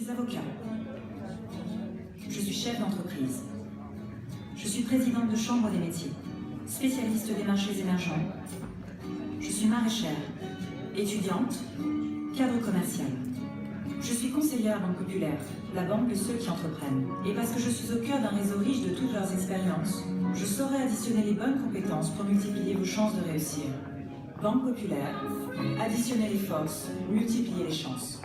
suis avocat. Je suis chef d'entreprise. Je suis présidente de chambre des métiers, spécialiste des marchés émergents. Je suis maraîchère, étudiante, cadre commercial. Je suis conseillère Banque Populaire, la banque de ceux qui entreprennent. Et parce que je suis au cœur d'un réseau riche de toutes leurs expériences, je saurai additionner les bonnes compétences pour multiplier vos chances de réussir. Banque Populaire, additionner les forces, multiplier les chances.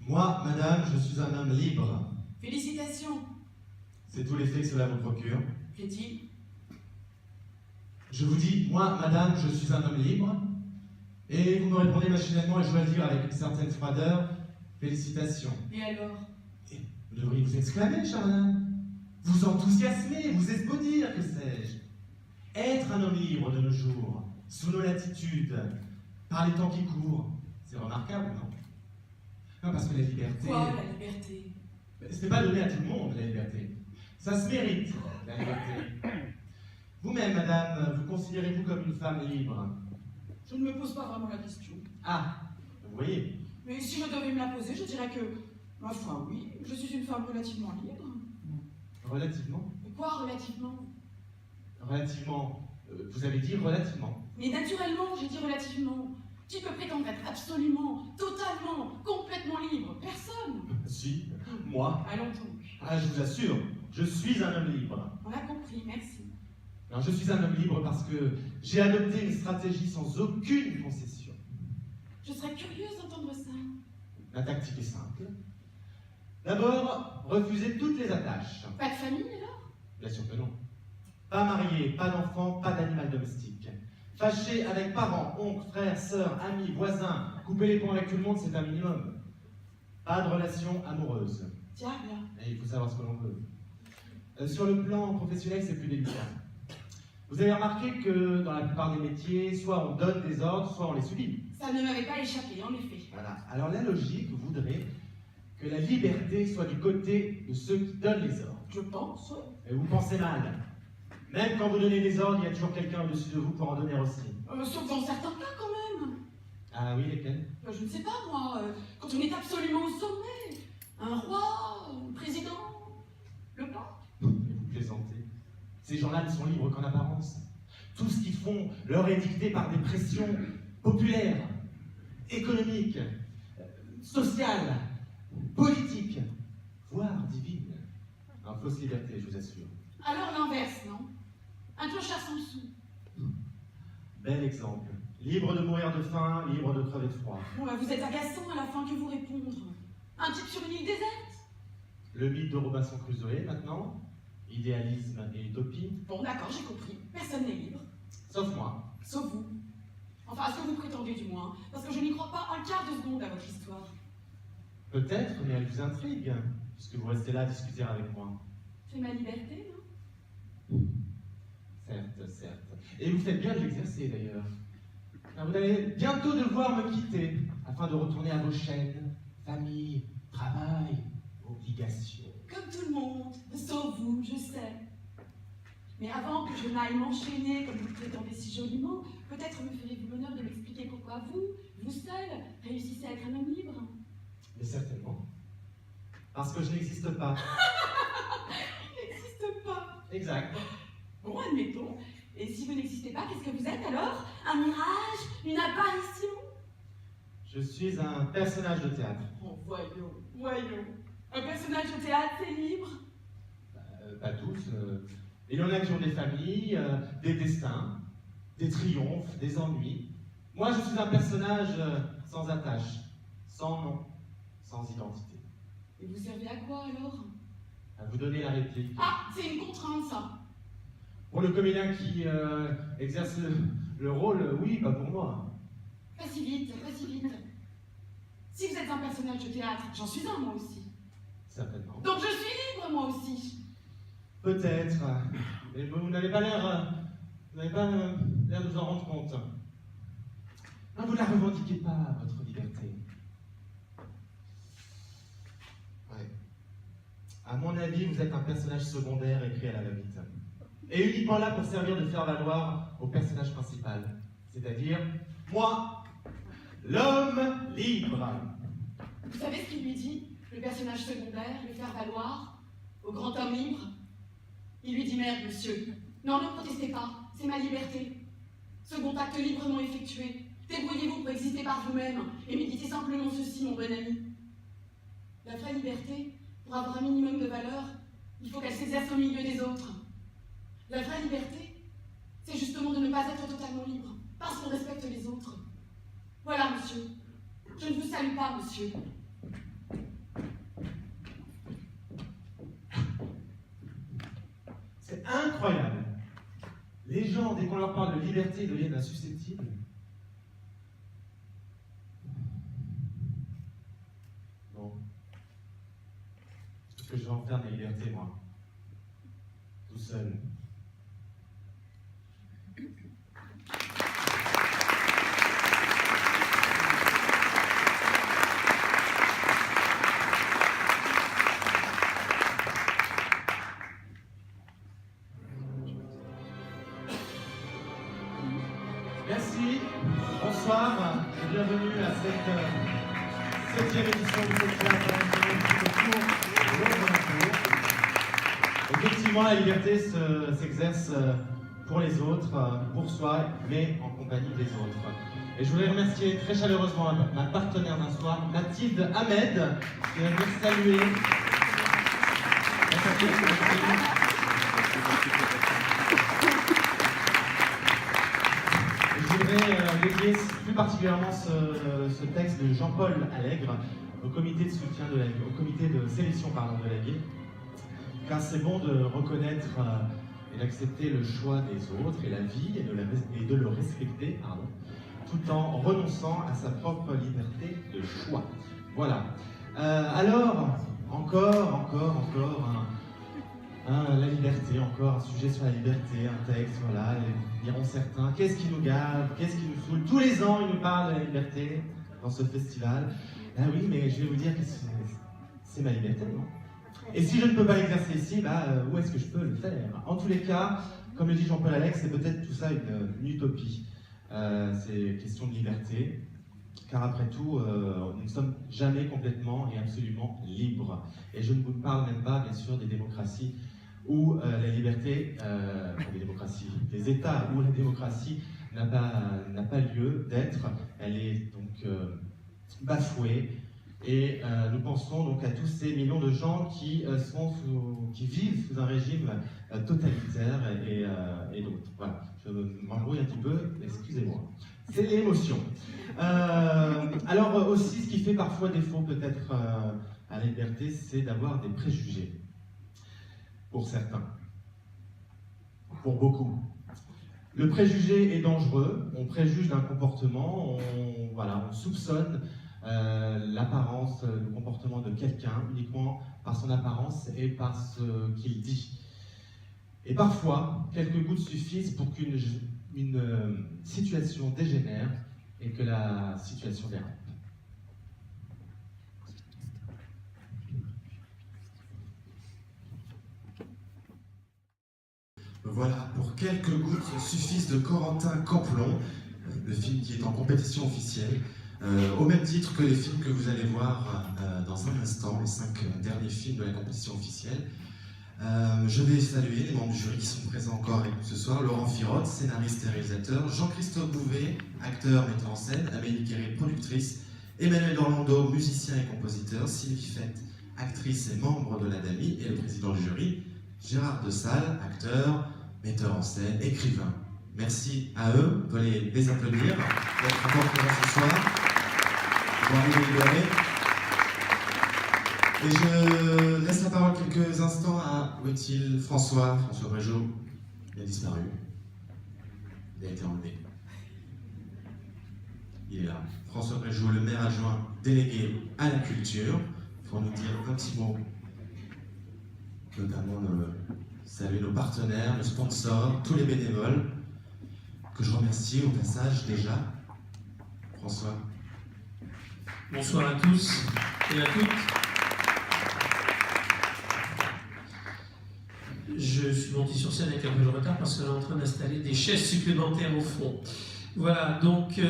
Moi, madame, je suis un homme libre. Félicitations. C'est tout l'effet que cela vous procure. Qu'est-il? Je vous dis, moi, madame, je suis un homme libre. Et vous me répondez machinalement et je dois le dire avec une certaine froideur, félicitations. Et alors? Et vous devriez vous exclamer, chère madame. Vous enthousiasmer, vous esbaudir, que sais-je. Être un homme libre de nos jours, sous nos latitudes, par les temps qui courent, c'est remarquable, non? Non, parce que la liberté... Quoi, la liberté? Ce n'est pas donné à tout le monde, la liberté. Ça se mérite, la liberté. Vous-même, madame, vous considérez-vous comme une femme libre? Je ne me pose pas vraiment la question. Ah, vous voyez. Mais si je devais me la poser, je dirais que, ma foi, oui, je suis une femme relativement libre. Relativement? Mais quoi, relativement? Relativement, vous avez dit relativement. Mais naturellement, j'ai dit relativement. Qui peut prétendre être absolument, totalement, complètement libre? Personne. Si, moi. Allons donc. Ah, je vous assure, je suis un homme libre. On a compris, merci. Alors, je suis un homme libre parce que j'ai adopté une stratégie sans aucune concession. Je serais curieuse d'entendre ça. La tactique est simple. D'abord, refuser toutes les attaches. Pas de famille, alors? Bien sûr que non. Pas marié, pas d'enfant, pas d'animal domestique. Fâché avec parents, oncles, frères, sœurs, amis, voisins, couper les ponts avec tout le monde, c'est un minimum. Pas de relation amoureuse. Diable. Et il faut savoir ce que l'on veut. Sur le plan professionnel, c'est plus délicat. Vous avez remarqué que dans la plupart des métiers, soit on donne des ordres, soit on les subit. Ça ne m'avait pas échappé, en effet. Voilà. Alors la logique voudrait que la liberté soit du côté de ceux qui donnent les ordres. Je pense. Et vous pensez mal. Même quand vous donnez des ordres, il y a toujours quelqu'un au-dessus de vous pour en donner aussi. Sauf dans certains cas, quand même. Ah oui, lesquels? Je ne sais pas, moi, quand on est absolument au sommet. Un roi, un président, le pape. Vous plaisantez. Ces gens-là ne sont libres qu'en apparence. Tout ce qu'ils font leur est dicté par des pressions populaires, économiques, sociales, politiques, voire divines. Un fausse liberté, je vous assure. Alors l'inverse, non? Un clochard sans sou. Bel exemple. Libre de mourir de faim, libre de crever de froid. Bon, bah, vous êtes agaçant à la fin que vous répondre. Un type sur une île déserte? Le mythe de Robinson Crusoe, maintenant. Idéalisme et utopie. Bon, d'accord, j'ai compris. Personne n'est libre. Sauf moi. Sauf vous. Enfin, à ce que vous prétendez du moins. Parce que je n'y crois pas un quart de seconde à votre histoire. Peut-être, mais elle vous intrigue, puisque vous restez là à discuter avec moi. C'est ma liberté, non? Certes, certes. Et vous faites bien de l'exercer, d'ailleurs. Car vous allez bientôt devoir me quitter, afin de retourner à vos chaînes, famille, travail, obligations. Comme tout le monde, sauf vous, je sais. Mais avant que je n'aille m'enchaîner, comme vous le prétendez si joliment, peut-être me ferez-vous l'honneur de m'expliquer pourquoi vous seul, réussissez à être un homme libre. Mais certainement. Parce que je n'existe pas. Il n'existe pas. Exact. Bon, admettons. Et si vous n'existez pas, qu'est-ce que vous êtes alors? Un mirage? Une apparition? Je suis un personnage de théâtre. Oh, voyons. Un personnage de théâtre, c'est libre? Pas tous. Il y en a qui ont des familles, des destins, des triomphes, des ennuis. Moi, je suis un personnage sans attache, sans nom, sans identité. Et vous servez à quoi alors? À vous donner la réplique. Ah, c'est une contrainte, ça. Pour le comédien qui exerce le rôle, oui, pas pour moi. Pas si vite. Si vous êtes un personnage de théâtre, j'en suis un moi aussi. Certainement. Donc je suis libre moi aussi. Peut-être, mais vous n'avez pas l'air de vous en rendre compte. Non, vous ne la revendiquez pas, votre liberté. Ouais. À mon avis, vous êtes un personnage secondaire écrit à la va-vite. Et uniquement là pour servir de faire valoir au personnage principal. C'est-à-dire, moi, l'homme libre. Vous savez ce qu'il lui dit, le personnage secondaire, le faire valoir, au grand homme libre? Il lui dit merde, monsieur. Non, ne protestez pas, c'est ma liberté. Second acte librement effectué. Débrouillez-vous pour exister par vous-même et méditez simplement ceci, mon bon ami. La vraie liberté, pour avoir un minimum de valeur, il faut qu'elle s'exerce au milieu des autres. La vraie liberté, c'est justement de ne pas être totalement libre, parce qu'on respecte les autres. Voilà, monsieur. Je ne vous salue pas, monsieur. C'est incroyable. Les gens, dès qu'on leur parle de liberté, deviennent insusceptibles. Bon. Est-ce que je vais en faire de la liberté, moi? Tout seul. Merci, bonsoir, et bienvenue à cette 7e édition du Festival international de Tour. Effectivement, la liberté s'exerce pour les autres, pour soi, mais en compagnie des autres. Et je voudrais remercier très chaleureusement ma partenaire d'un soir, Mathilde Ahmed, qui va venir saluer. Je voudrais dédier plus particulièrement ce texte de Jean-Paul Allègre au comité de soutien de la ville, au comité de sélection de la ville, car c'est bon de reconnaître et d'accepter le choix des autres et la vie et de le respecter, tout en renonçant à sa propre liberté de choix. Voilà. Alors, encore la liberté, encore un sujet sur la liberté, un texte, voilà, diront certains. Qu'est-ce qui nous gave, qu'est-ce qui nous saoule? Tous les ans, ils nous parlent de la liberté dans ce festival. Ah oui, mais je vais vous dire que c'est ma liberté, non? Et si je ne peux pas l'exercer ici, où est-ce que je peux le faire? En tous les cas, comme le dit Jean-Paul Alex, c'est peut-être tout ça une utopie. C'est question de liberté, car après tout, nous ne sommes jamais complètement et absolument libres. Et je ne vous parle même pas, bien sûr, des démocraties où la liberté, les États où la démocratie n'a pas lieu d'être, elle est donc bafouée. Et nous pensons donc à tous ces millions de gens qui vivent sous un régime totalitaire et d'autres. Voilà, je m'embrouille un petit peu, excusez-moi. C'est l'émotion. Alors aussi, ce qui fait parfois défaut peut-être à la liberté, c'est d'avoir des préjugés. Pour certains. Pour beaucoup. Le préjugé est dangereux, on préjuge d'un comportement, on soupçonne l'apparence, le comportement de quelqu'un uniquement par son apparence et par ce qu'il dit. Et parfois, quelques gouttes suffisent pour qu'une situation dégénère et que la situation dérape. Voilà, pour quelques gouttes suffisent de Corentin Camplon, le film qui est en compétition officielle, au même titre que les films que vous allez voir dans un instant, les 5 derniers films de la compétition officielle. Je vais saluer les membres du jury qui sont présents encore avec nous ce soir. Laurent Firotte, scénariste et réalisateur, Jean-Christophe Bouvet, acteur, metteur en scène, Amélie Guéret, productrice, Emmanuel Dorlando, musicien et compositeur, Sylvie Fett, actrice et membre de l'ADAMI, et le président du jury, Gérard de Salle, acteur, metteur en scène, écrivain. Merci à eux, on peut les applaudir d'être encore présents ce soir. Et je laisse la parole quelques instants à, où est-il, François Brégeot. Il a disparu. Il a été enlevé. Il est là. François Brégeot, le maire adjoint délégué à la culture, pour nous dire un petit mot, notamment saluer nos partenaires, nos sponsors, tous les bénévoles, que je remercie au passage déjà. François. Bonsoir à tous et à toutes. Je suis monté sur scène avec un peu de retard parce qu'on est en train d'installer des chaises supplémentaires au fond. Voilà, donc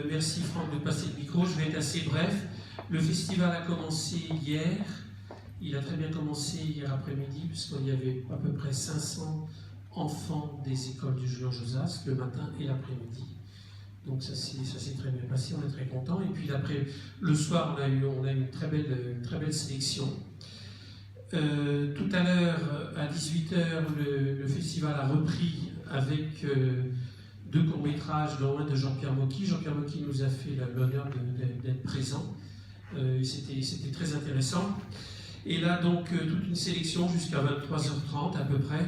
merci Franck de passer le micro, je vais être assez bref. Le festival a commencé hier, il a très bien commencé hier après-midi puisqu'il y avait à peu près 500 enfants des écoles du Julien Josas le matin et l'après-midi. Donc ça s'est très bien passé, on est très contents. Et puis le soir, on a eu une très belle sélection. Tout à l'heure, à 18h, le festival a repris avec 2 courts-métrages, dont un de Jean-Pierre Mocky. Jean-Pierre Mocky nous a fait l'honneur d'être présent. C'était très intéressant. Et là, donc, toute une sélection jusqu'à 23h30 à peu près.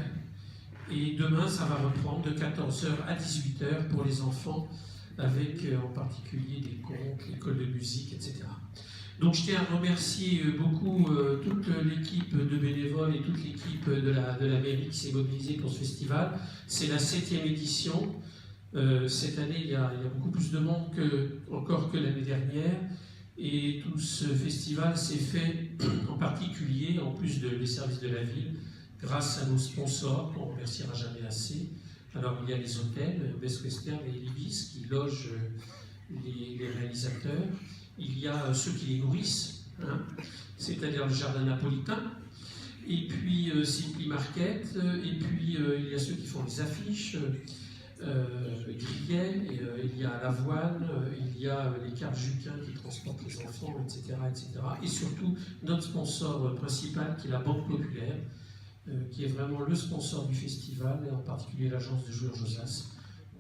Et demain, ça va reprendre de 14h à 18h pour les enfants, avec en particulier des contes, l'école de musique, etc. Donc je tiens à remercier beaucoup toute l'équipe de bénévoles et toute l'équipe de la mairie qui s'est mobilisée pour ce festival. C'est la 7e édition. Cette année, il y a beaucoup plus de monde encore que l'année dernière. Et tout ce festival s'est fait en particulier, en plus des services de la ville, grâce à nos sponsors, qu'on ne remerciera jamais assez. Alors il y a les hôtels, Best Western et Libis, qui logent les réalisateurs. Il y a ceux qui les nourrissent, hein, c'est-à-dire le jardin napolitain, et puis Simply Market, et puis il y a ceux qui font les affiches, Grillet, il y a l'avoine, il y a les cartes Juquin qui transportent les enfants, etc., etc. Et surtout notre sponsor principal qui est la Banque Populaire, qui est vraiment le sponsor du festival, et en particulier l'agence de Julien Josas.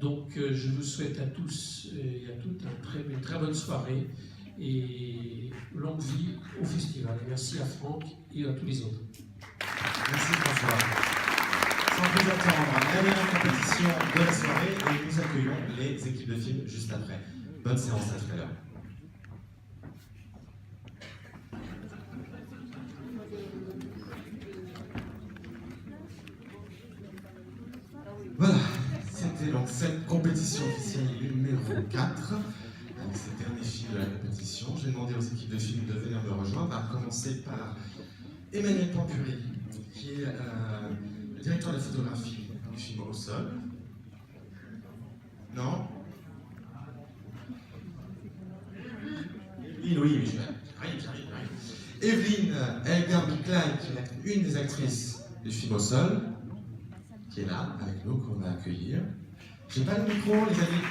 Donc je vous souhaite à tous et à toutes une très bonne soirée et longue vie au festival. Merci à Franck et à tous les autres. Merci François. Sans plus attendre, la dernière compétition de la soirée et nous accueillons les équipes de films juste après. Bonne séance, à tout à l'heure. Voilà, c'était donc cette compétition officielle numéro 4. Avec ces derniers films de la compétition. J'ai demandé aux équipes de films de venir me rejoindre, à commencer par Emmanuel Pampuri, qui est le directeur de la photographie du film Au sol. Non? Oui, j'arrive. Evelyne Elgar-Klein, qui est une des actrices du film Au sol, qui est là, avec nous, qu'on va accueillir. J'ai pas le micro, les amis.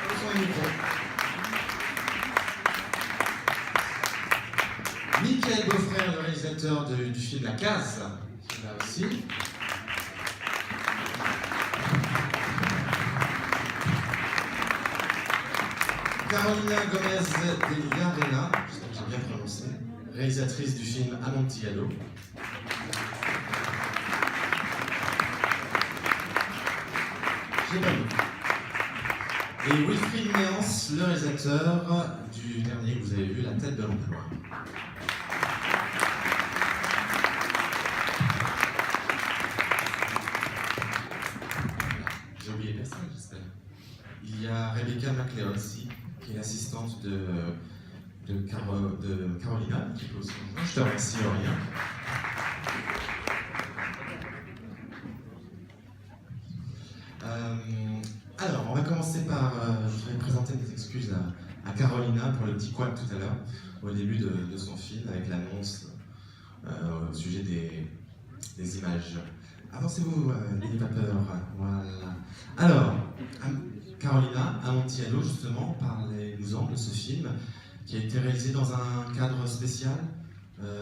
Où sont les micros? Michael Beaufrère, le réalisateur du film La Case, qui est là aussi. Carolina Gomez de Villarena, j'espère que j'ai bien prononcé, réalisatrice du film Amontillado. J'ai pas vu. Et Wilfried Néance, le réalisateur du dernier que vous avez vu, La tête de l'emploi. J'ai oublié personne, j'espère. Il y a Rebecca McLeod aussi, qui est l'assistante de Carolina, qui peut aussi. Je te remercie, Aurélien. Alors, on va commencer par. Je vais présenter des excuses à Carolina pour le petit couac tout à l'heure, au début de son film, avec l'annonce au sujet des images. Avancez-vous, n'ayez pas peur. Voilà. Alors, Carolina Amontillado, justement, parlez-nous-en de ce film qui a été réalisé dans un cadre spécial.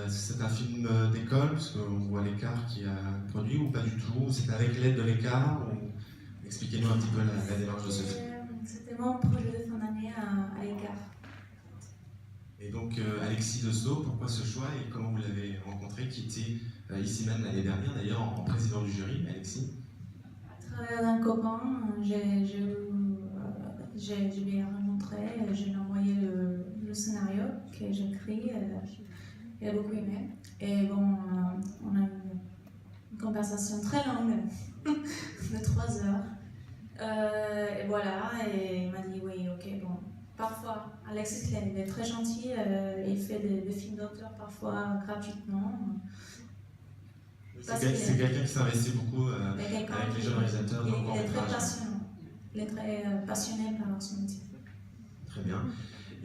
C'est un film d'école, puisqu'on voit l'écart qui a produit, ou pas du tout? C'est avec l'aide de l'écart ou... Expliquez-nous un petit peu la démarche de ce film. C'était mon projet de fin d'année à l'écart. Et donc, Alexis Dessau, pourquoi ce choix et comment vous l'avez rencontré, qui était ici même l'année dernière, d'ailleurs, en président du jury, Alexis? À travers un copain, j'ai bien rencontré, je lui ai envoyé le scénario que j'ai écrit, il a beaucoup aimé. Et bon, on a eu une conversation très longue, de 3 heures. Et voilà, et il m'a dit oui, ok, bon. Parfois, Alexis, il est très gentil, il fait des films d'auteur parfois gratuitement. C'est quelqu'un qui s'investit beaucoup avec les jeunes réalisateurs. Il est très passionnant. Il est très passionné par son métier. Très bien.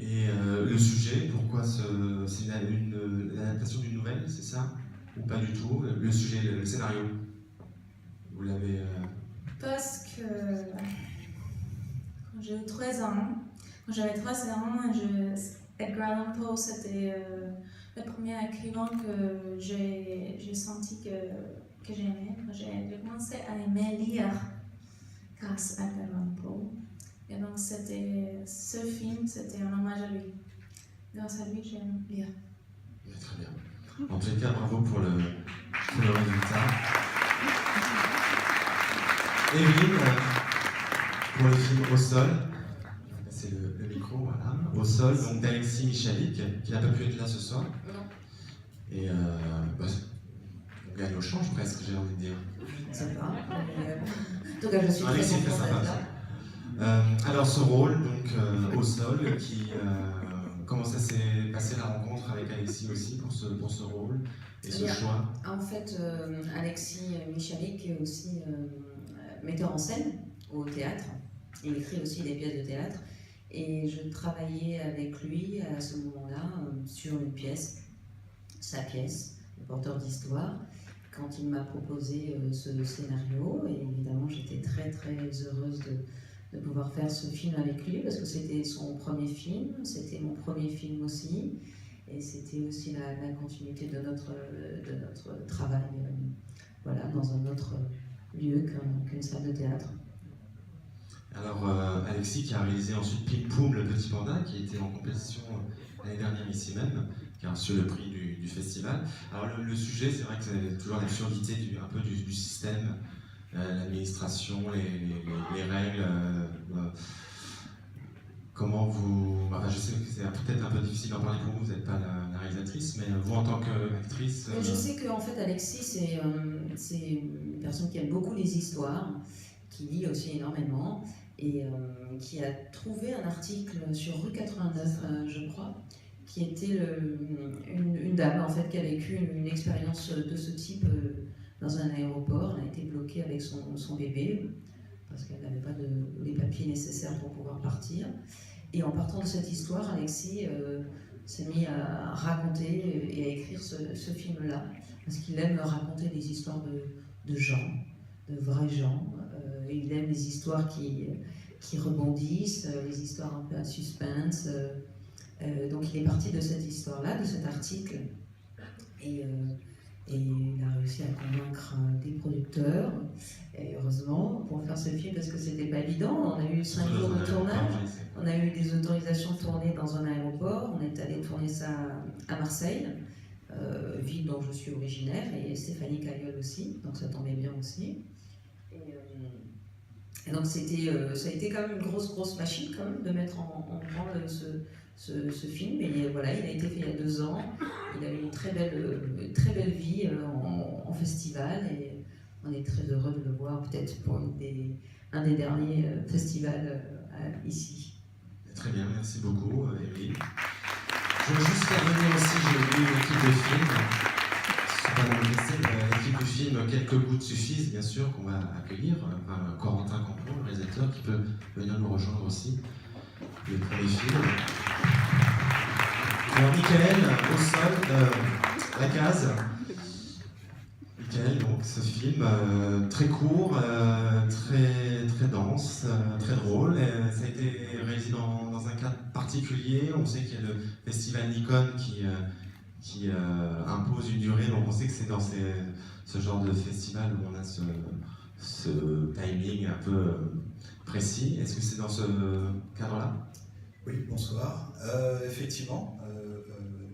Et le sujet, pourquoi c'est une adaptation d'une nouvelle, c'est ça? Ou pas du tout? Le sujet, le scénario, vous l'avez... Parce que quand j'ai eu 13 ans, Edgar Allan Poe, c'était le premier écrivain que j'ai senti que j'aimais. J'ai commencé à aimer lire grâce à Edgar Allan Poe. Et donc ce film, c'était un hommage à lui. Grâce à lui, j'aime lire. Très bien. En tout cas, bravo pour le résultat. Evelyne, pour le film Au sol, c'est le micro, voilà. Au sol, donc d'Alexis Michalik, qui n'a pas pu être là ce soir. Et on gagne au change presque, j'ai envie de dire. Je sais pas. En tout cas, je suis Alexis, très très contente sympa. d'être là. Alors ce rôle, donc Au sol, comment ça s'est passé la rencontre avec Alexis aussi pour ce rôle et ce choix? En fait, Alexis Michalik est aussi metteur en scène au théâtre. Il écrit aussi des pièces de théâtre. Et je travaillais avec lui à ce moment-là sur une pièce, sa pièce, Le porteur d'histoire, quand il m'a proposé ce scénario. Et évidemment, j'étais très très heureuse de pouvoir faire ce film avec lui, parce que c'était son premier film, c'était mon premier film aussi, et c'était aussi la continuité de notre travail, voilà, dans un autre lieu qu'une salle de théâtre. Alors Alexis qui a réalisé ensuite Pim Poum, le petit panda, qui était en compétition l'année dernière ici même, qui a reçu le prix du festival. Alors le sujet, c'est vrai que c'est toujours l'absurdité un peu du système, l'administration, les règles. Comment vous... je sais que c'est peut-être un peu difficile d'en parler pour vous, vous n'êtes pas la réalisatrice, mais vous en tant qu'actrice... Je sais qu'en fait Alexis, c'est une personne qui aime beaucoup les histoires, qui lit aussi énormément, et qui a trouvé un article sur rue 89, je crois, qui était une dame en fait qui a vécu une expérience de ce type dans un aéroport. Elle a été bloquée avec son bébé parce qu'elle n'avait pas les papiers nécessaires pour pouvoir partir. Et en partant de cette histoire, Alexis s'est mis à raconter et à écrire ce film-là, parce qu'il aime raconter des histoires de gens, de vrais gens. Il aime les histoires qui rebondissent, les histoires un peu à suspense. Donc il est parti de cette histoire-là, de cet article, et il a réussi à convaincre des producteurs, et heureusement, pour faire ce film, parce que c'était pas évident. On a eu 5 jours de tournage, on a eu des autorisations de tourner dans un aéroport, on est allé tourner ça à Marseille, ville dont je suis originaire, et Stéphanie Cailleul aussi, donc ça tombait bien aussi. Et donc ça a été quand même une grosse machine quand même de mettre en branle ce film. Et voilà, il a été fait il y a 2 ans. Il a eu une très belle vie en festival, et on est très heureux de le voir peut-être pour un des derniers festivals ici. Très bien, merci beaucoup, Émilie. Je veux juste faire venir aussi, j'ai oublié l'équipe de film. L'équipe du film, quelques gouttes suffisent, bien sûr, qu'on va accueillir. Corentin Camplon, le réalisateur, qui peut venir nous rejoindre aussi, le premier film. Alors, Michael, au sol, la case. Michael, donc, ce film très court, très dense, très drôle. Et ça a été réalisé dans un cadre particulier. On sait qu'il y a le festival Nikon qui impose une durée, donc on sait que c'est dans ce genre de festival où on a ce timing un peu précis. Est-ce que c'est dans ce cadre-là? Oui, bonsoir. Effectivement,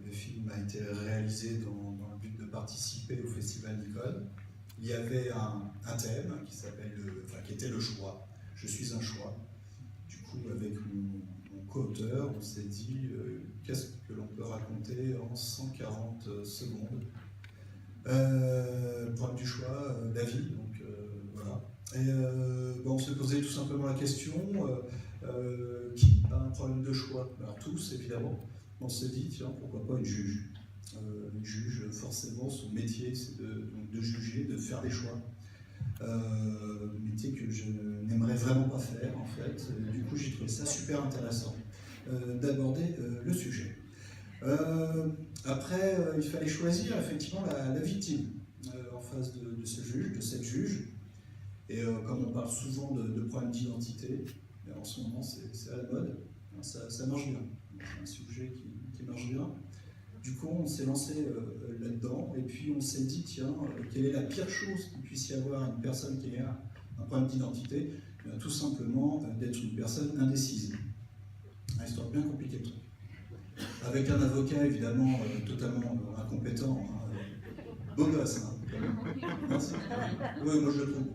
le film a été réalisé dans le but de participer au festival Nikon. Il y avait un thème qui était le choix. Je suis un choix. Du coup, avec mon co-auteur, on s'est dit qu'est-ce que l'on peut raconter en 140 secondes. Point du choix, la vie, donc voilà. Et on se posait tout simplement la question qui a un problème de choix? Alors tous, évidemment. On s'est dit, tiens, pourquoi pas une juge? Une juge, forcément, son métier, c'est de juger, de faire des choix. Métier que je n'aimerais vraiment pas faire, en fait. Du coup, j'ai trouvé ça super intéressant d'aborder le sujet. Après, il fallait choisir effectivement la victime en face de ce juge, de cette juge. Et comme on parle souvent de problèmes d'identité, en ce moment c'est à la mode, ça marche bien. C'est un sujet qui marche bien. Du coup, on s'est lancé là-dedans, et puis on s'est dit, tiens, quelle est la pire chose qu'il puisse y avoir à une personne qui a un problème d'identité? Tout simplement d'être une personne indécise. Une histoire bien compliquée de truc. Avec un avocat évidemment totalement incompétent, beau gosse. Merci. Oui, moi je le trouve.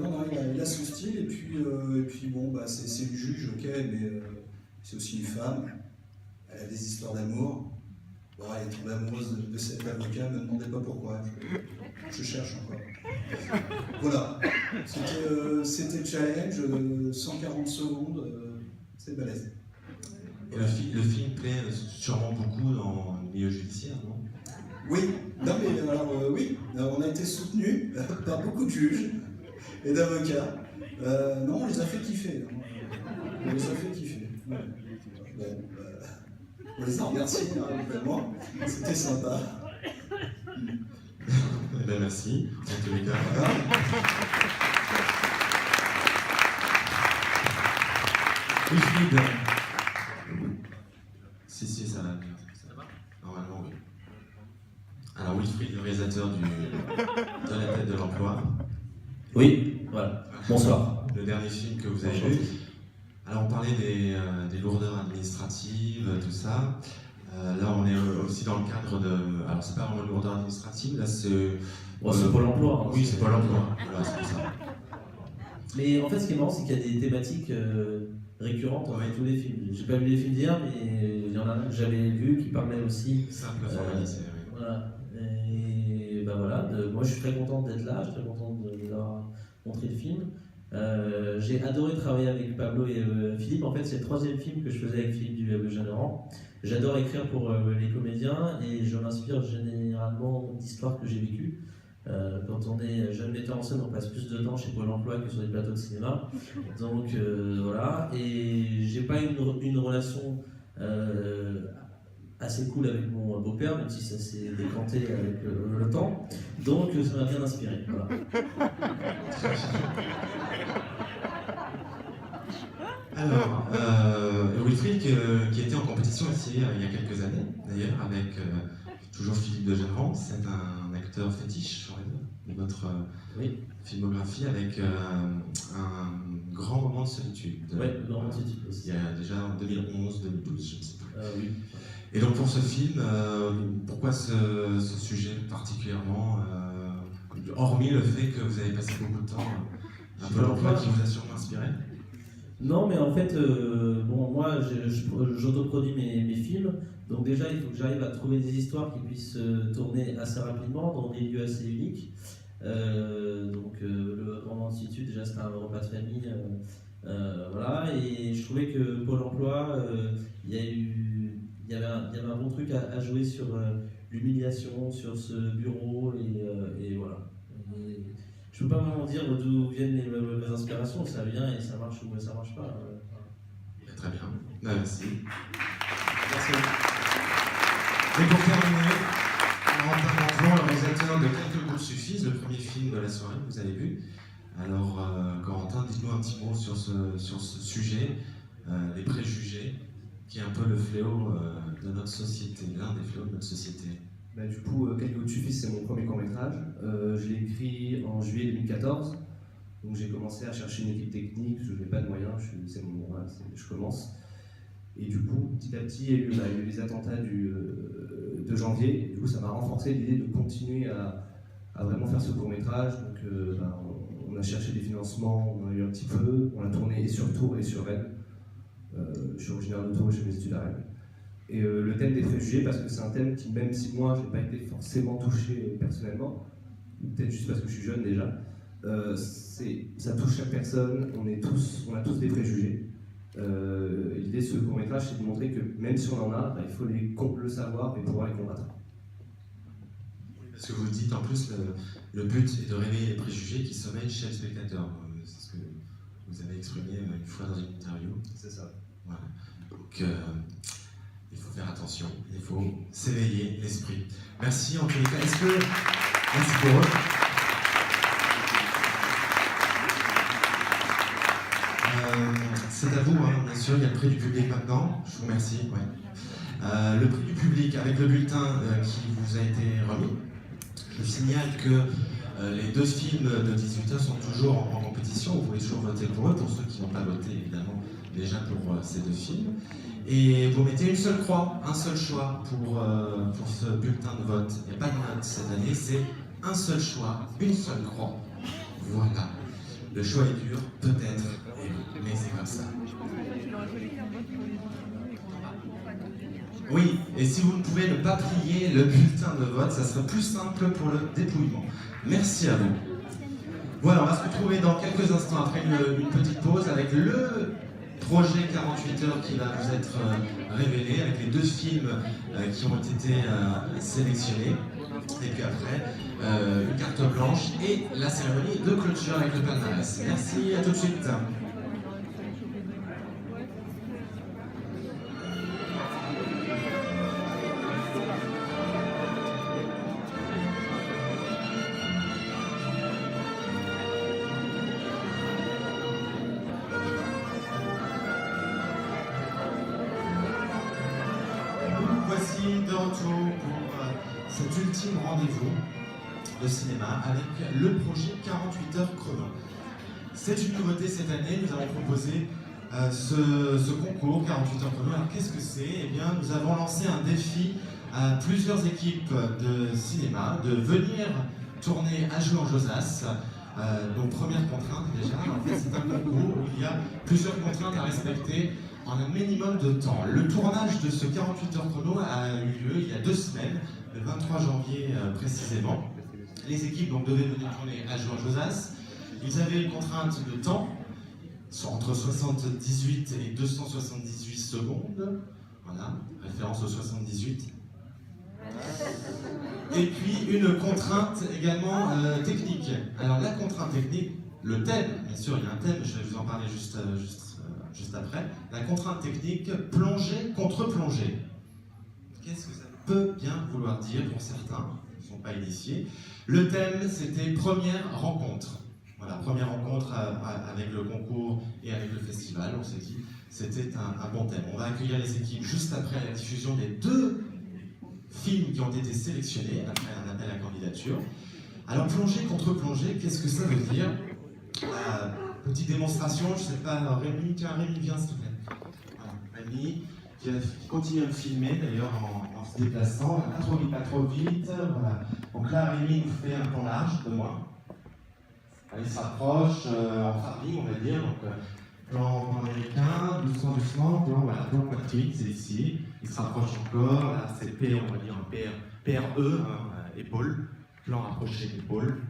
Non, il a son style, et puis bon, c'est une juge, ok, mais c'est aussi une femme. Elle a des histoires d'amour. Bon, elle est tombée amoureuse de cet avocat, ne me demandez pas pourquoi. Je cherche encore. Voilà, c'était le challenge, 140 secondes, c'est balèze. Et le film plaît sûrement beaucoup dans le milieu judiciaire, non? Oui, non mais alors oui, on a été soutenus par beaucoup de juges et d'avocats. Non, on les a fait kiffer. On les a fait kiffer. Ouais. Bon, on les a remerciés, évidemment. C'était sympa. Eh bien, merci, en tous les cas. Voilà. Wilfried. Si, ça va bien. Ça va? Normalement, oui. Alors, Wilfried, le réalisateur de La tête de l'emploi. Oui, voilà. Bonsoir. Le dernier film que vous avez vu. Alors, on parlait des lourdeurs administratives, tout ça. Là, on est aussi dans le cadre de... Alors, c'est pas vraiment une lourdeur administrative, là, c'est... C'est Pôle emploi. Oui, c'est Pôle emploi. Voilà, c'est pour ça. Mais en fait, ce qui est marrant, c'est qu'il y a des thématiques récurrentes dans tous les films. J'ai pas vu les films d'hier, mais il y en a un que j'avais vu qui parlait aussi... Simple formalité, oui. Voilà. Et ben voilà, moi je suis très content d'être là, je suis très content d'avoir montré le film. J'ai adoré travailler avec Pablo et Philippe. En fait, c'est le 3e film que je faisais avec Philippe du Jeune Laurent. J'adore écrire pour les comédiens et je m'inspire généralement d'histoires que j'ai vécues. Quand on est jeune metteur en scène, on passe plus de temps chez Pôle emploi que sur des plateaux de cinéma. Donc voilà. Et j'ai pas une relation assez cool avec mon beau-père, même si ça s'est décanté avec le temps. Donc ça m'a bien inspiré. Voilà. Alors, Wilfried qui était en compétition ici il y a quelques années, d'ailleurs, avec toujours Philippe de Généran, c'est un acteur fétiche, j'aurais dit, de votre filmographie, avec un grand moment de solitude. Oui, le grand moment de solitude aussi. Il y a déjà en 2011, 2012, je ne sais plus. Oui. Et donc pour ce film, pourquoi ce sujet particulièrement, hormis le fait que vous avez passé beaucoup de temps à Pôle emploi qui vous a sûrement inspiré? Non, mais en fait, bon, moi, j'autoproduis mes films, donc déjà, il faut que j'arrive à trouver des histoires qui puissent tourner assez rapidement dans des lieux assez uniques. Donc, le Grand Moment de Solitude, déjà, c'était un repas de famille, voilà, et je trouvais que Pôle emploi, il y avait un bon truc à jouer sur l'humiliation, sur ce bureau, et voilà. Je peux pas vraiment dire d'où viennent mes inspirations, ça vient et ça marche ou ça marche pas. Très bien, merci. Merci. Et pour terminer, Corentin, le réalisateur de Quelques gouttes suffisent, le premier film de la soirée que vous avez vu. Alors, Corentin, dites-nous un petit mot sur ce sujet, les préjugés, qui est un peu le fléau de notre société, l'un des fléaux de notre société. Bah, du coup, Quelques gouttes suffisent, c'est mon premier court-métrage. Je l'ai écrit en juillet 2014. Donc j'ai commencé à chercher une équipe technique, je n'ai pas de moyens, je commence. Et du coup, petit à petit, il y a eu les attentats de janvier. Et du coup, ça m'a renforcé l'idée de continuer à vraiment faire ce court-métrage. Donc on a cherché des financements, on en a eu un petit peu, on a tourné et sur Tours et sur Rennes. Je suis originaire de Tours et j'ai mes études à Rennes. Et le thème des préjugés, parce que c'est un thème qui, même si moi, je n'ai pas été forcément touché personnellement, peut-être juste parce que je suis jeune déjà, ça touche chaque personne, on a tous des préjugés. L'idée de ce court-métrage, c'est de montrer que même si on en a, il faut le savoir et pouvoir les combattre. Parce que vous dites en plus, le but est de réveiller les préjugés qui sommeillent chez le spectateur. C'est ce que vous avez exprimé une fois dans une interview. C'est ça. Voilà. Donc, il faut faire attention, il faut s'éveiller l'esprit. Merci en tous les cas. Merci pour eux. C'est à vous, hein, bien sûr, il y a le prix du public maintenant. Je vous remercie. Ouais. Le prix du public avec le bulletin qui vous a été remis. Je signale que les 2 films de 18h sont toujours en compétition. Vous pouvez toujours voter pour eux, pour ceux qui n'ont pas voté évidemment déjà pour ces 2 films. Et vous mettez une seule croix, un seul choix pour ce bulletin de vote. Il n'y a pas de note cette année, c'est un seul choix, une seule croix. Voilà. Le choix est dur, peut-être, mais c'est comme ça. Oui, et si vous ne pouvez ne pas plier le bulletin de vote, ça sera plus simple pour le dépouillement. Merci à vous. Voilà, on va se retrouver dans quelques instants après une petite pause avec le projet 48 heures qui va vous être révélé, avec les 2 films qui ont été sélectionnés. Et puis après, une carte blanche et la cérémonie de clôture avec le palmarès. Merci, à tout de suite. Voici de retour pour cet ultime rendez-vous de cinéma avec le projet 48 heures chrono. C'est une nouveauté cette année, nous avons proposé ce concours 48 heures chrono. Alors qu'est-ce que c'est? Eh bien, nous avons lancé un défi à plusieurs équipes de cinéma de venir tourner à Jouan-Josas. Donc première contrainte déjà, en fait c'est un concours où il y a plusieurs contraintes à respecter en un minimum de temps. Le tournage de ce 48 heures chrono a eu lieu il y a 2 semaines, le 23 janvier précisément. Les équipes donc devaient venir tourner à Jouan-Josas. Ils avaient une contrainte de temps, entre 78 et 278 secondes. Voilà, référence au 78. Et puis une contrainte également technique. Alors la contrainte technique, le thème, bien sûr, il y a un thème, je vais vous en parler juste après. La contrainte technique, plongée contre plongée. Qu'est-ce que ça peut bien vouloir dire pour certains qui ne sont pas initiés? Le thème, c'était première rencontre. Voilà, première rencontre avec le concours et avec le festival, on s'est dit, c'était un bon thème. On va accueillir les équipes juste après la diffusion des 2 films qui ont été sélectionnés après un appel à candidature. Alors, plongée contre plongée, qu'est-ce que ça veut dire? Petite démonstration, je ne sais pas, Rémi, tiens, Rémi, viens s'il te plaît. Voilà, Rémi, qui continue à me filmer d'ailleurs en se déplaçant, pas trop vite, pas trop vite, voilà. Donc là, Rémi nous fait un plan large de moi. Il se rapproche en farming, on va dire, donc plan américain, doucement, plan poitrine, c'est ici. Il se rapproche encore, là c'est P, on va dire un PRE, épaule, plan rapproché d'épaule.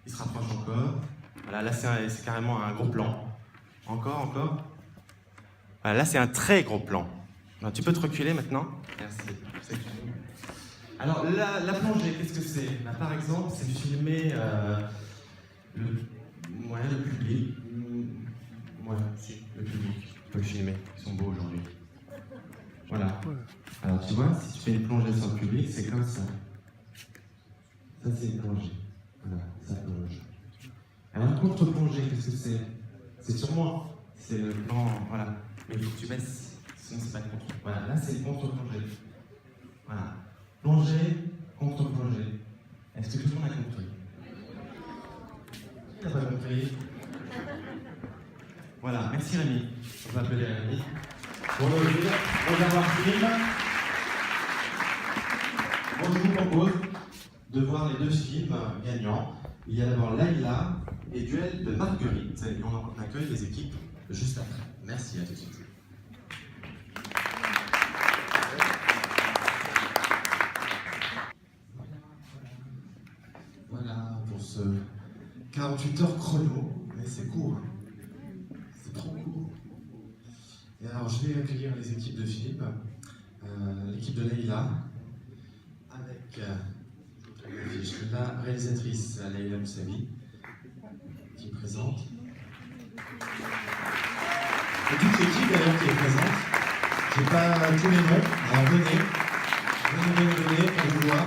Il se rapproche encore. Voilà, là c'est carrément un gros plan. Encore. Voilà, là c'est un très gros plan. Alors, tu peux te reculer maintenant? Merci. Alors la plongée, qu'est-ce que c'est? Par exemple, c'est de filmer le public. Le public peut le filmer. Ils sont beaux aujourd'hui. Voilà. Alors tu vois, si tu fais une plongée sur le public, c'est comme ça. Ça c'est une plongée. Voilà, ça plonge. Alors contre-plongée, qu'est-ce que c'est? C'est sur moi. C'est le plan, voilà. Mais il faut que tu baisses, sinon c'est pas une contre. Voilà, là c'est une contre-plongée. Voilà. Plongée, contre-plongée. Est-ce que tout le monde a compris? Qui n'a pas compris? Voilà, merci Rémi. On va appeler Rémi. Pour le regarder film. Bon, je vous propose de voir les 2 films gagnants. Il y a d'abord Layla et Duel de Marguerite. Et on accueille les équipes juste après. Merci, à tout de suite. Voilà pour ce 48 heures chrono. Mais c'est court. C'est trop court. Et alors, je vais accueillir les équipes de films. L'équipe de Layla, avec la réalisatrice Layla Moussavi, qui est présente. Et toute l'équipe d'ailleurs qui est présente. Je n'ai pas tous les noms, alors venez, on vous voit.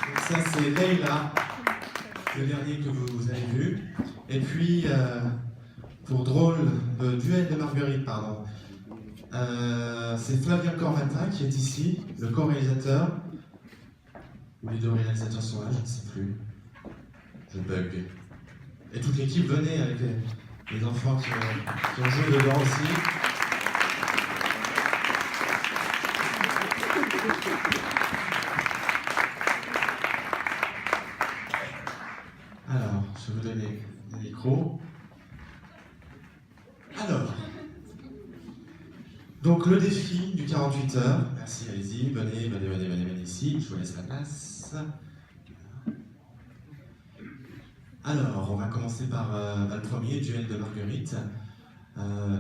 Donc ça c'est Layla, le dernier que vous avez vu. Et puis, pour drôle, Duel de Marguerite, pardon. C'est Flavien Cormatin qui est ici, le co-réalisateur. Ou les 2 réalisateurs sont là, je ne sais plus. Je bug. Et toute l'équipe, venez avec les enfants qui ont joué dedans aussi. Alors, je vais vous donner le micro. Alors, donc le défi du 48 heures. Merci, allez-y, venez ici, je vous laisse la place. Alors, on va commencer par le premier, Duel de Marguerite.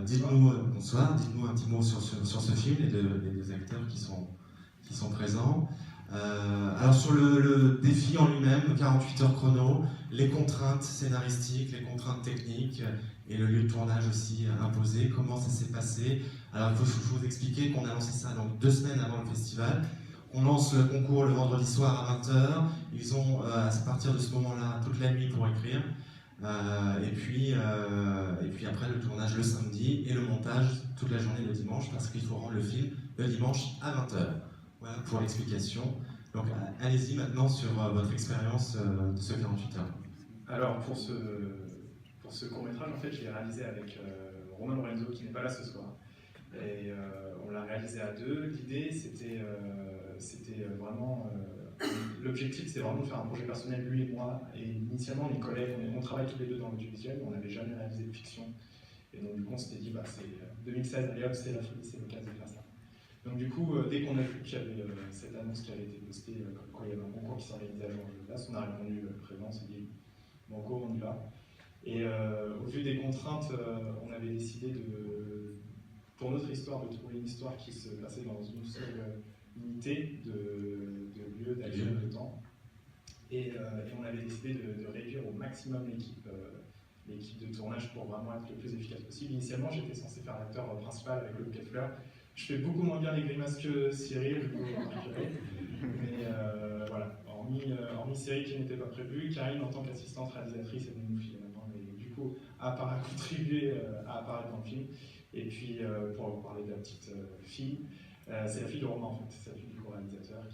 Dites-nous, bonsoir, dites-nous un petit mot sur ce film, les deux acteurs qui sont présents. Alors sur le défi en lui-même, 48 heures chrono, les contraintes scénaristiques, les contraintes techniques et le lieu de tournage aussi imposé, comment ça s'est passé? Alors il faut vous expliquer qu'on a lancé ça donc 2 semaines avant le festival. On lance le concours le vendredi soir à 20h. Ils ont à partir de ce moment-là toute la nuit pour écrire. Et puis après le tournage le samedi et le montage toute la journée le dimanche parce qu'il faut rendre le film le dimanche à 20h. Voilà pour l'explication. Donc allez-y maintenant sur votre expérience de ce 48 heures. Alors pour ce court-métrage, en fait, je l'ai réalisé avec Romain Lorenzo qui n'est pas là ce soir. Et on l'a réalisé à 2. L'idée c'était vraiment... L'objectif c'était vraiment de faire un projet personnel, lui et moi. Et initialement, mes collègues, on travaille tous les 2 dans l'audiovisuel, mais on n'avait jamais réalisé de fiction. Et donc du coup, on s'était dit, c'est 2016, allez hop, c'est la folie, c'est l'occasion de faire ça. Donc du coup, dès qu'on a vu qu'il y avait cette annonce qui avait été postée, quand il y avait un concours qui s'organisait à Georges-Las, on a répondu présent, on s'est dit, go, on y va. Et au vu des contraintes, on avait décidé pour notre histoire, de trouver une histoire qui se passait dans une seule unité de lieu, d'action, de temps. Et on avait décidé de réduire au maximum l'équipe de tournage pour vraiment être le plus efficace possible. Initialement, j'étais censé faire l'acteur principal avec le bouquet de fleurs. Je fais beaucoup moins bien les grimaces que Cyril, du coup, mais voilà, hormis série qui n'était pas prévue, Karine, en tant qu'assistante réalisatrice, est venue nous filer maintenant, et du coup, a contribué à apparaître dans le film. Et puis, pour vous parler de la petite fille, c'est la fille de Romain, en fait, c'est la fille du co-réalisateur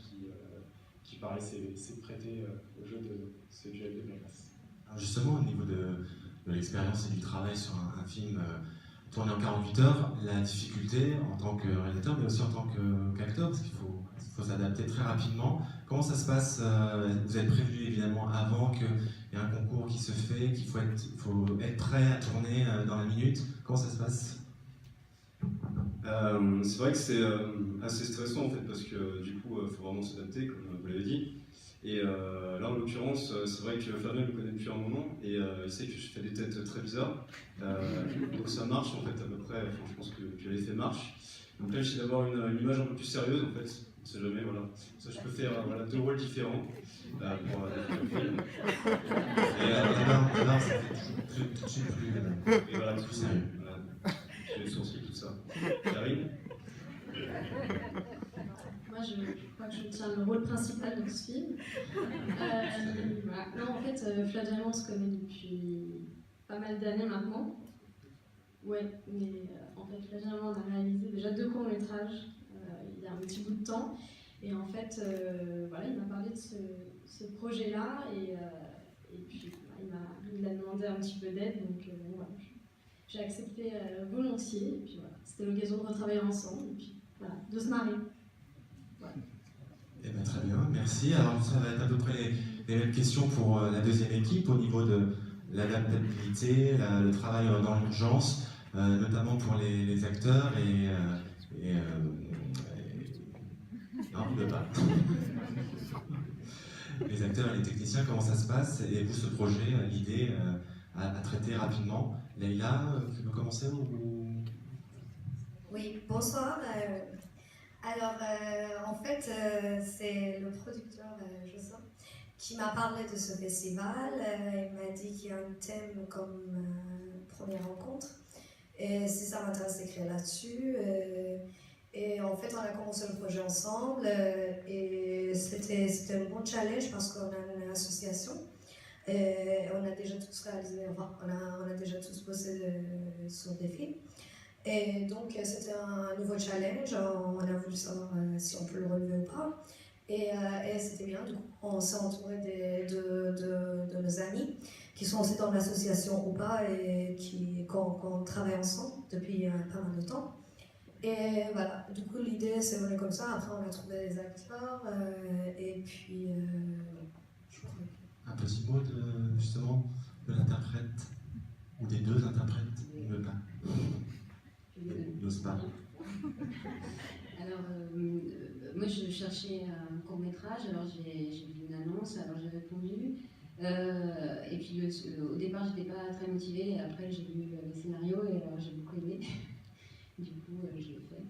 qui pareil, s'est prêtée au jeu de ce duel de grimaces. Justement, au niveau de l'expérience et du travail sur un film tourné en 48 heures, la difficulté en tant que réalisateur, mais aussi en tant qu'acteur, parce qu'il faut s'adapter très rapidement. Comment ça se passe? Vous êtes prévenu évidemment avant qu'il y ait un concours qui se fait, qu'il faut être prêt à tourner dans la minute. Comment ça se passe? C'est vrai que c'est assez stressant en fait, parce que du coup, il faut vraiment s'adapter, comme vous l'avez dit. Et là, en l'occurrence, c'est vrai que Fabien me connaît depuis un moment et il sait que je fais des têtes très bizarres. Donc ça marche en fait à peu près, enfin, je pense que l'effet marche. Donc là, j'essaie d'avoir une image un peu plus sérieuse en fait, on ne sait jamais, voilà. Ça, je peux faire voilà, 2 rôles différents pour le film. Et alors, ça fait tout de suite plus, et voilà, tout sérieux. Voilà. J'ai les sourcils, tout ça. Karine? Moi, je crois que je tiens le rôle principal de ce film. Voilà. Non, en fait, Flavien et moi, on se connaît depuis pas mal d'années maintenant. Ouais, mais en fait, Flavien et moi, on a réalisé déjà 2 courts-métrages il y a un petit bout de temps. Et en fait, voilà, il m'a parlé de ce projet-là et puis il m'a demandé un petit peu d'aide. Donc voilà, j'ai accepté volontiers. Et puis voilà, c'était l'occasion de retravailler ensemble et puis voilà, de se marier. Voilà. Eh bien, très bien, merci. Alors, ça va être à peu près les mêmes questions pour la deuxième équipe au niveau de l'adaptabilité, le travail dans l'urgence, notamment pour les acteurs non, il ne veut pas. Les acteurs et les techniciens, comment ça se passe? Et vous, ce projet, l'idée à traiter rapidement. Leïla, tu veux commencer ou... Oui, bonsoir. Alors, en fait, c'est le producteur Joseph qui m'a parlé de ce festival. Il m'a dit qu'il y a un thème comme première rencontre. Et si ça m'intéresse d'écrire là-dessus. Et en fait, on a commencé le projet ensemble. Et c'était un bon challenge parce qu'on a une association. Et on a déjà tous réalisé, enfin, on a déjà tous bossé sur des films. Et donc c'était un nouveau challenge, on a voulu savoir si on peut le relever ou pas. Et c'était bien, du coup on s'est entouré de nos amis qui sont aussi dans l'association ou pas et qu'on travaille ensemble depuis pas mal de temps. Et voilà, du coup l'idée c'est venu comme ça, après on a trouvé des acteurs et puis je crois que... Un petit mot justement de l'interprète ou des 2 interprètes, il ne veut pas. Il n'ose pas. Alors, moi je cherchais un court-métrage, alors j'ai vu une annonce, alors j'ai répondu. Et puis au départ j'étais pas très motivée, et après j'ai lu le scénario et alors j'ai beaucoup aimé. Du coup je l'ai fait.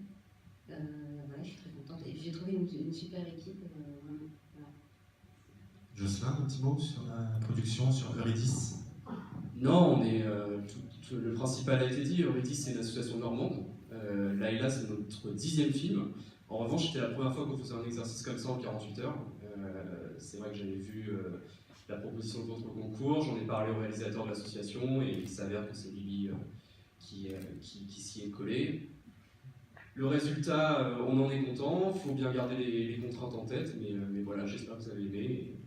Voilà, je suis très contente. Et puis j'ai trouvé une super équipe. Voilà. Jocelyn, un petit mot sur la production, sur Eurydice? Non, on est, le principal a été dit. Eurydice, c'est une association normande. Leïla, c'est notre 10e film. En revanche, c'était la première fois qu'on faisait un exercice comme ça en 48 heures. C'est vrai que j'avais vu la proposition de votre concours, j'en ai parlé au réalisateur de l'association et il s'avère que c'est Lily qui s'y est collé. Le résultat, on en est content, il faut bien garder les contraintes en tête, mais voilà, j'espère que vous avez aimé. Et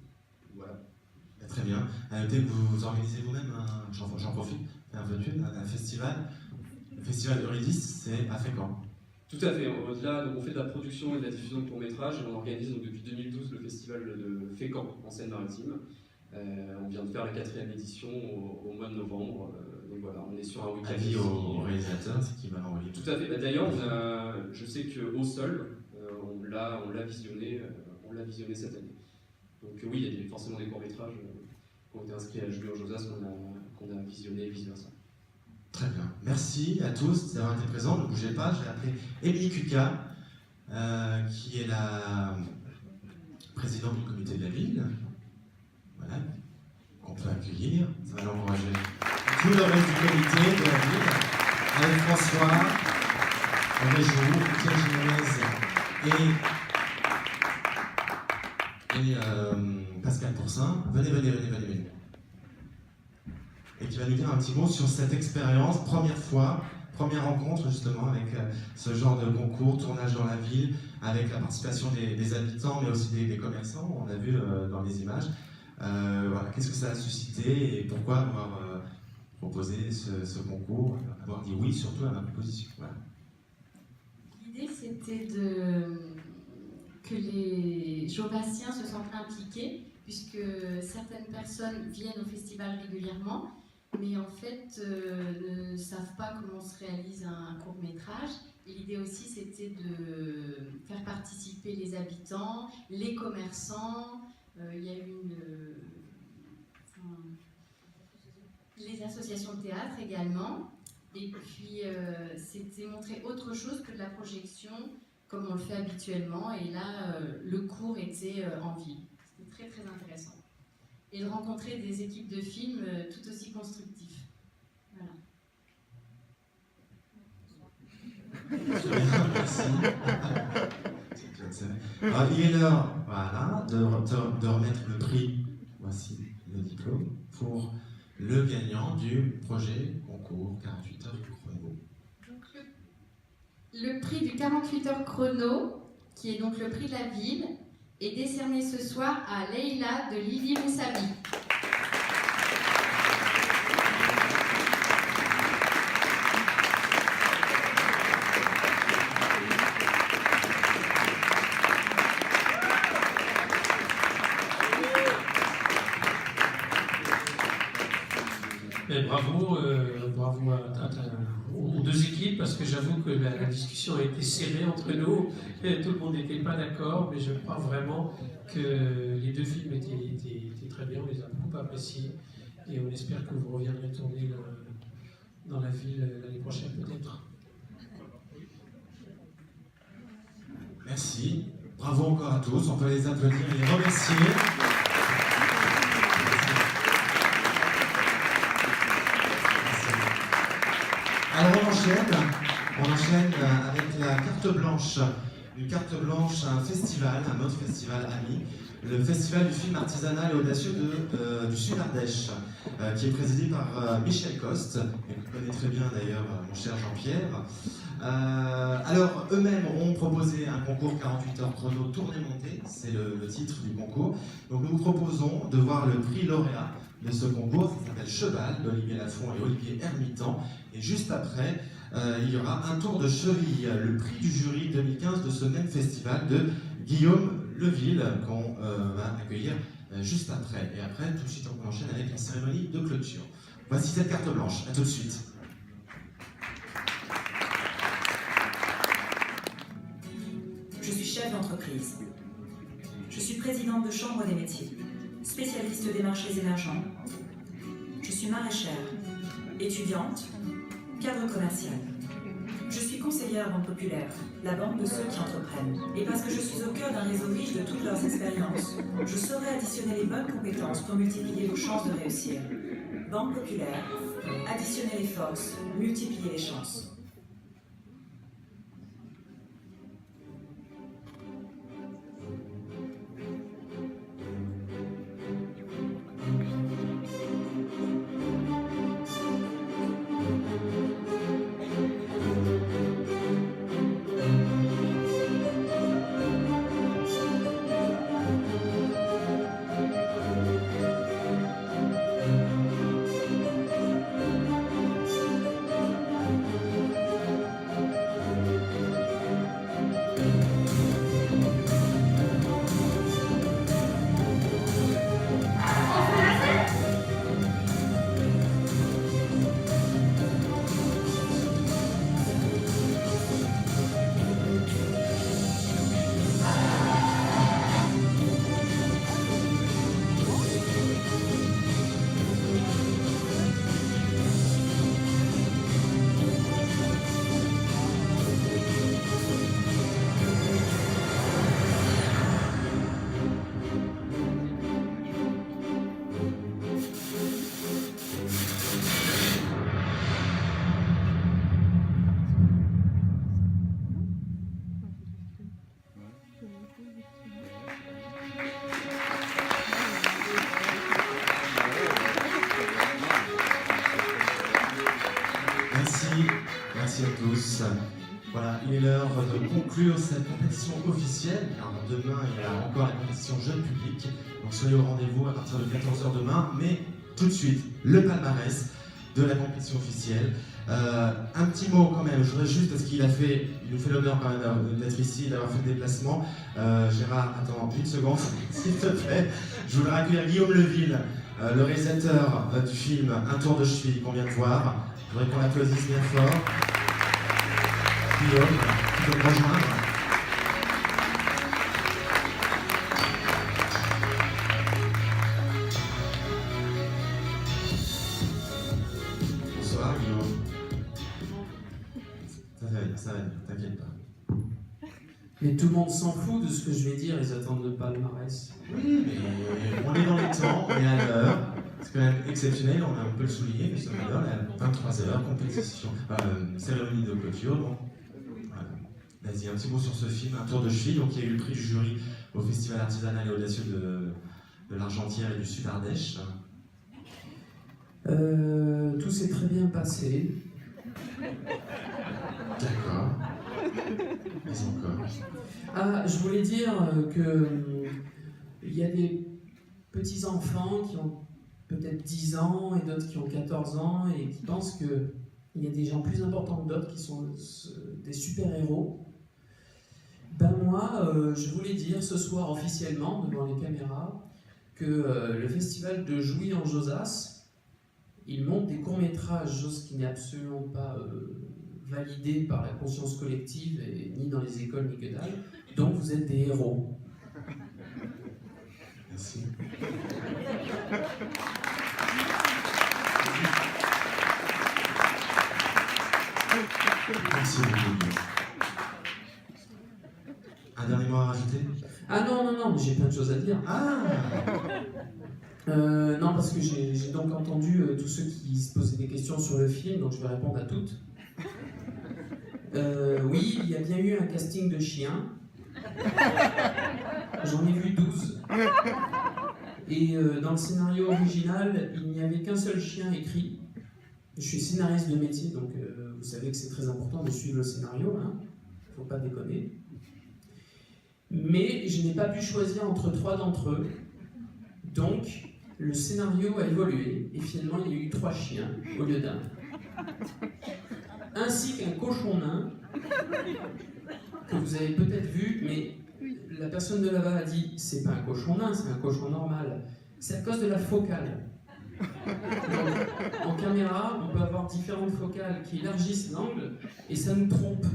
voilà. Très bien. À noter que vous organisez vous-même, j'en profite, un festival. Le festival Eurydice, c'est à Fécamp. Tout à fait. Là, donc, on fait de la production et de la diffusion de courts-métrages et on organise donc, depuis 2012 le festival de Fécamp en Seine-Maritime. On vient de faire la 4e édition au mois de novembre. Donc voilà, on est sur un week-end. Avis au réalisateur, c'est qui va l'envoyer. Tout à fait. Bah, d'ailleurs, je sais qu'Au Sol, on l'a visionné cette année. Donc oui, il y a forcément des courts-métrages ont été inscrits à Julien Josas qu'on a visionné et vice-versa. Très bien. Merci à tous d'avoir été présents. Ne bougez pas. J'ai appelé Émilie Kuka, qui est la présidente du comité de la ville. Voilà. Qu'on peut accueillir. Ça va l'encourager. Tout le reste du comité de la ville, avec François, Réjou, Pierre Jiménez et Pascal Pourcin. Venez. Et qui va nous dire un petit mot sur cette expérience, première rencontre justement avec ce genre de concours, tournage dans la ville, avec la participation des habitants, mais aussi des commerçants, on a vu dans les images. Voilà, qu'est-ce que ça a suscité et pourquoi avoir proposé ce concours, avoir dit oui surtout à ma proposition. Voilà. L'idée c'était que les Jovassiens se sentent impliqués, puisque certaines personnes viennent au festival régulièrement, mais en fait ne savent pas comment se réalise un court-métrage. Et l'idée aussi, c'était de faire participer les habitants, les commerçants, il y a eu les associations de théâtre également. Et puis, c'était montrer autre chose que de la projection, comme on le fait habituellement. Et là, le cours était en ville. C'était très, très intéressant. Et de rencontrer des équipes de films tout aussi constructives. Voilà. Merci. Alors, il est l'heure voilà, de remettre le prix, voici le diplôme, pour le gagnant du projet concours 48 heures chrono. Donc, le prix du 48 heures chrono, qui est donc le prix de la ville, est décerné ce soir à Leïla de Lili Moussabi. Bravo aux deux équipes, parce que j'avoue que la discussion a été serrée entre nous, tout le monde n'était pas d'accord, mais je crois vraiment que les deux films étaient très bien, on les a beaucoup appréciés, et on espère que vous reviendrez tourner dans la ville l'année prochaine peut-être. Merci, bravo encore à tous, on peut les applaudir et les remercier. Alors on enchaîne avec la carte blanche, une carte blanche à un festival, un autre festival ami, le festival du film artisanal et audacieux du Sud-Ardèche, qui est présidé par Michel Coste, et que vous connaissez très bien d'ailleurs mon cher Jean-Pierre. Alors eux-mêmes ont proposé un concours 48 heures chrono tourné-monté, c'est le titre du concours. Donc nous vous proposons de voir le prix lauréat de ce concours, ça s'appelle Cheval, d'Olivier Lafont et Olivier Hermitan. Et juste après, il y aura un tour de cheville, le prix du jury 2015 de ce même festival de Guillaume Leville, qu'on va accueillir juste après. Et après, tout de suite, on enchaîne avec la cérémonie de clôture. Voici cette carte blanche, à tout de suite. Je suis chef d'entreprise. Je suis présidente de chambre des métiers, spécialiste des marchés émergents. Je suis maraîchère, étudiante, cadre commercial. Je suis conseillère Banque Populaire, la banque de ceux qui entreprennent. Et parce que je suis au cœur d'un réseau riche de toutes leurs expériences, je saurai additionner les bonnes compétences pour multiplier vos chances de réussir. Banque Populaire, additionner les forces, multiplier les chances. tous. Voilà, il est l'heure de conclure cette compétition officielle. Alors, demain, il y a encore la compétition jeune public. Donc soyez au rendez-vous à partir de 14h demain. Mais tout de suite, le palmarès de la compétition officielle. Un petit mot quand même, je voudrais juste, parce qu'il nous fait l'honneur quand même d'être ici, d'avoir fait le déplacement. Gérard, attends une seconde, s'il te plaît. Je voudrais accueillir Guillaume Leville, le réalisateur du film Un tour de cheville qu'on vient de voir. Je voudrais qu'on l'applaudisse bien fort. Guillaume, tu peux me rejoindre. Bonsoir Guillaume. Ça va venir, t'inquiète pas. Mais tout le monde s'en fout de ce que je vais dire, ils attendent le palmarès. Oui, mais on est dans les temps, on est à l'heure. C'est quand même exceptionnel, on peut le souligner, nous sommes à l'heure, à 23h, compétition, cérémonie de clôture. Donc, voilà. Vas-y, un petit mot sur ce film, Un tour de cheville, donc, qui a eu le prix du jury au Festival artisanal et audacieux de l'Argentière et du Sud-Ardèche. Tout s'est très bien passé. D'accord. Mais encore. Ah, je voulais dire que il y a des petits enfants qui ont peut-être 10 ans et d'autres qui ont 14 ans et qui pensent qu'il y a des gens plus importants que d'autres qui sont des super-héros. Ben moi, je voulais dire ce soir officiellement, devant les caméras, que le festival de Jouy en Josas, il monte des courts-métrages, chose qui n'est absolument pas validée par la conscience collective, et ni dans les écoles, ni que dalle. Donc vous êtes des héros. Merci. Merci beaucoup. Un dernier mot à rajouter? Ah non, j'ai plein de choses à dire. Ah non, parce que j'ai donc entendu tous ceux qui se posaient des questions sur le film, donc je vais répondre à toutes. Oui, il y a bien eu un casting de chiens. J'en ai vu 12. Et dans le scénario original, il n'y avait qu'un seul chien écrit. Je suis scénariste de métier, donc vous savez que c'est très important de suivre le scénario, hein. Faut pas déconner. Mais je n'ai pas pu choisir entre 3 d'entre eux. Donc, le scénario a évolué, et finalement il y a eu 3 chiens au lieu d'un. Ainsi qu'un cochon nain, que vous avez peut-être vu, mais la personne de là-bas a dit c'est pas un cochon nain, c'est un cochon normal. C'est à cause de la focale. Donc, en caméra, on peut avoir différentes focales qui élargissent l'angle, et ça nous trompe.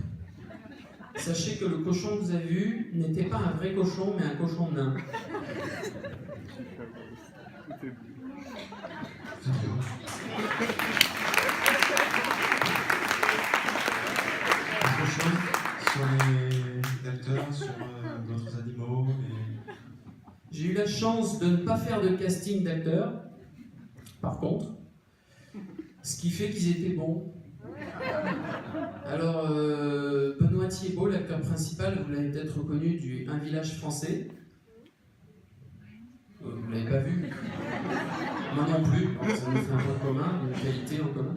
Sachez que le cochon que vous avez vu n'était pas un vrai cochon, mais un cochon nain. Autre chose sur les acteurs, sur d'autres animaux J'ai eu la chance de ne pas faire de casting d'acteurs, par contre, ce qui fait qu'ils étaient bons. Alors, Benoît Thiébaut, l'acteur principal, vous l'avez peut-être reconnu du Un village français. Vous ne l'avez pas vu? Moi non plus, ça nous fait un point commun, une qualité en commun.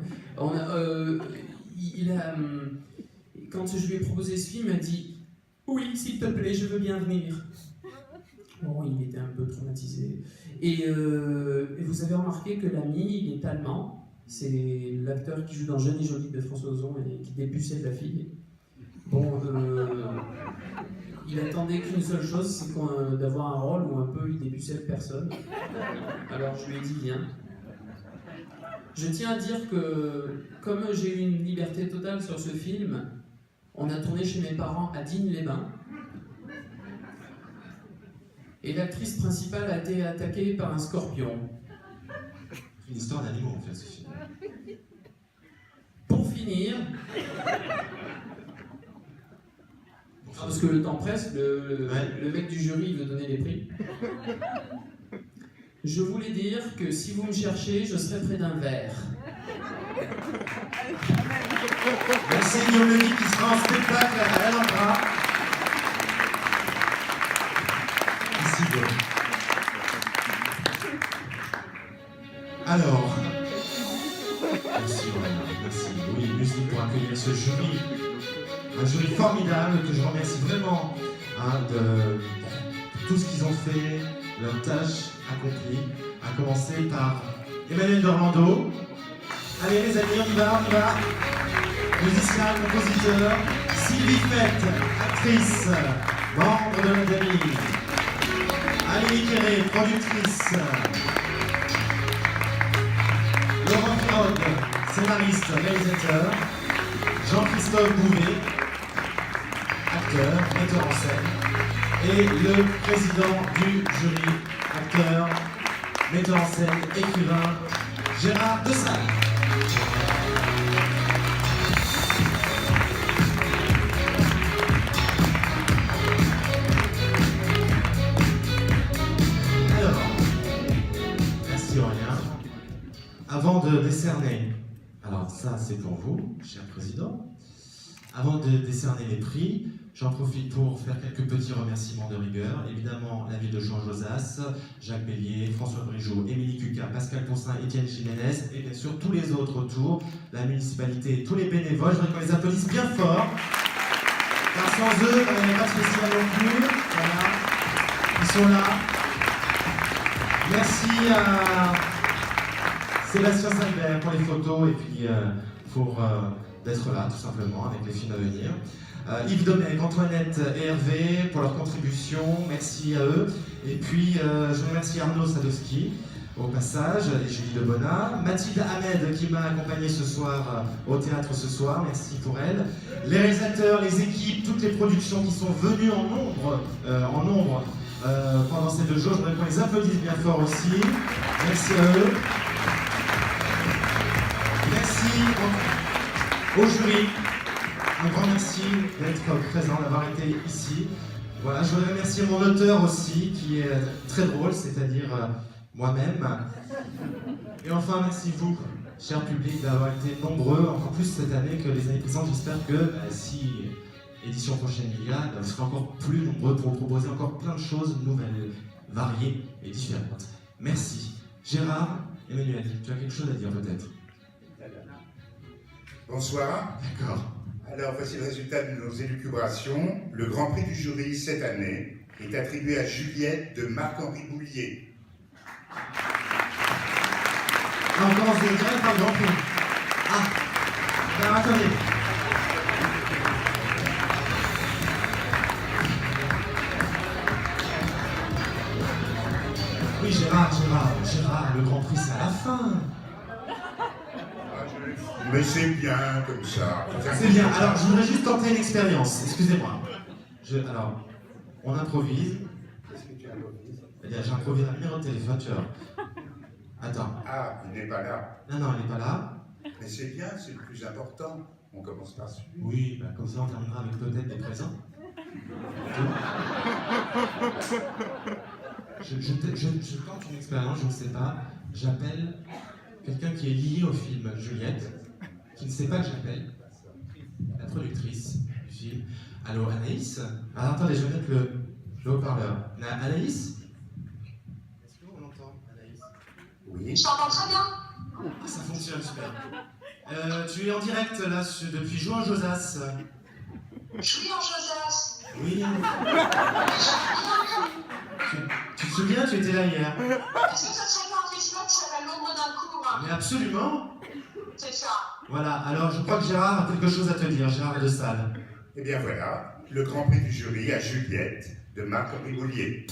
Quand je lui ai proposé ce film, il m'a dit « Oui, s'il te plaît, je veux bien venir ». Bon, il était un peu traumatisé. Et vous avez remarqué que l'ami, il est allemand. C'est l'acteur qui joue dans Jeune et Jolie de François Ozon et qui dépucelle la fille. Bon, il attendait qu'une seule chose, c'est d'avoir un rôle où un peu il dépucelle personne. Alors je lui ai dit viens. Je tiens à dire que, comme j'ai eu une liberté totale sur ce film, on a tourné chez mes parents à Digne-les-Bains. Et l'actrice principale a été attaquée par un scorpion. Une histoire d'animaux en fait, ce film. Pour finir, parce que le temps presse, le mec du jury il veut donner les prix. Je voulais dire que si vous me cherchez, je serai près d'un verre. Merci Guillaume Leville qui sera en spectacle à l'Alhambra. Merci Guillaume. Alors, merci Aurélien. Merci. Oui, musique pour accueillir ce jury. Un jury formidable que je remercie vraiment de tout ce qu'ils ont fait, leur tâche accomplie, à commencer par Emmanuel Dorlando. Allez les amis, on y va. Musicien, compositeur, Sylvie Fett, actrice, membre de l'Académie. Amélie Quéré, productrice. Laurent Claude, scénariste, réalisateur. Jean-Christophe Bouvet, acteur, metteur en scène. Et le président du jury, acteur, metteur en scène, écrivain, Gérard Dessalle. Alors, merci Aurélien. Avant de décerner, alors ça c'est pour vous, cher président, avant de décerner les prix, j'en profite pour faire quelques petits remerciements de rigueur. Évidemment, la ville de Jean-Josas, Jacques Bélier, François Brigeaud, Émilie Cucat, Pascal Poussin, Étienne Jiménez, et bien sûr tous les autres autour, la municipalité, tous les bénévoles. Je voudrais qu'on les applaudisse bien fort, car sans eux, on n'avait pas de festival non plus. Voilà, ils sont là. Merci à Sébastien Salbert pour les photos et puis pour d'être là tout simplement avec les films à venir. Yves Domecq, Antoinette et Hervé pour leur contribution, merci à eux. Et puis je remercie Arnaud Sadowski au passage et Julie Lebona. Mathilde Ahmed qui m'a accompagné ce soir au théâtre ce soir, merci pour elle. Les réalisateurs, les équipes, toutes les productions qui sont venues en nombre pendant ces 2 jours, je voudrais qu'on les applaudisse bien fort aussi. Merci à eux. Merci au jury. Un grand merci d'être présent, d'avoir été ici. Voilà, je voudrais remercier mon auteur aussi, qui est très drôle, c'est-à-dire moi-même. Et enfin, merci vous, cher public, d'avoir été nombreux, encore plus cette année que les années précédentes. J'espère que si édition prochaine il y a, vous serez encore plus nombreux pour proposer encore plein de choses nouvelles, variées et différentes. Merci. Gérard, Emmanuel, tu as quelque chose à dire peut-être? Bonsoir. D'accord. Alors, voici le résultat de nos élucubrations. Le Grand Prix du jury cette année est attribué à Juliette de Marc-Henri Boulier. On commence direct par le Grand Prix. Ah, alors attendez. Oui, Gérard, le Grand Prix c'est à la fin. Mais c'est bien comme ça. C'est bien. Alors, je voudrais juste tenter une expérience. Excusez-moi. Alors, on improvise. Qu'est-ce que tu improvises? J'improvise un numéro de téléphone, tu vois. Attends. Ah, il n'est pas là. Non, il n'est pas là. Mais c'est bien, c'est le plus important. On commence par celui. Oui, bah, comme ça on terminera avec peut-être des présents. Je tente une expérience, je ne sais pas. J'appelle quelqu'un qui est lié au film Juliette, qui ne sait pas que j'appelle, la productrice du film. Allô, Anaïs? Alors attendez, je vais mettre le haut-parleur. Anaïs? Est-ce qu'on l'entend, Anaïs? Oui. Je t'entends très bien. Ah, ça fonctionne, super. Tu es en direct là depuis Jean-Josas. Josas. Oui. Tu te souviens, tu étais là hier. Est-ce que ça serait pas un festival qui s'appelle L'ombre d'un cours? Mais absolument. C'est ça. Voilà, alors je crois que Gérard a quelque chose à te dire, Gérard Dessalle. Eh bien voilà, le Grand Prix du jury à Juliette de Marc-Henri Boulier.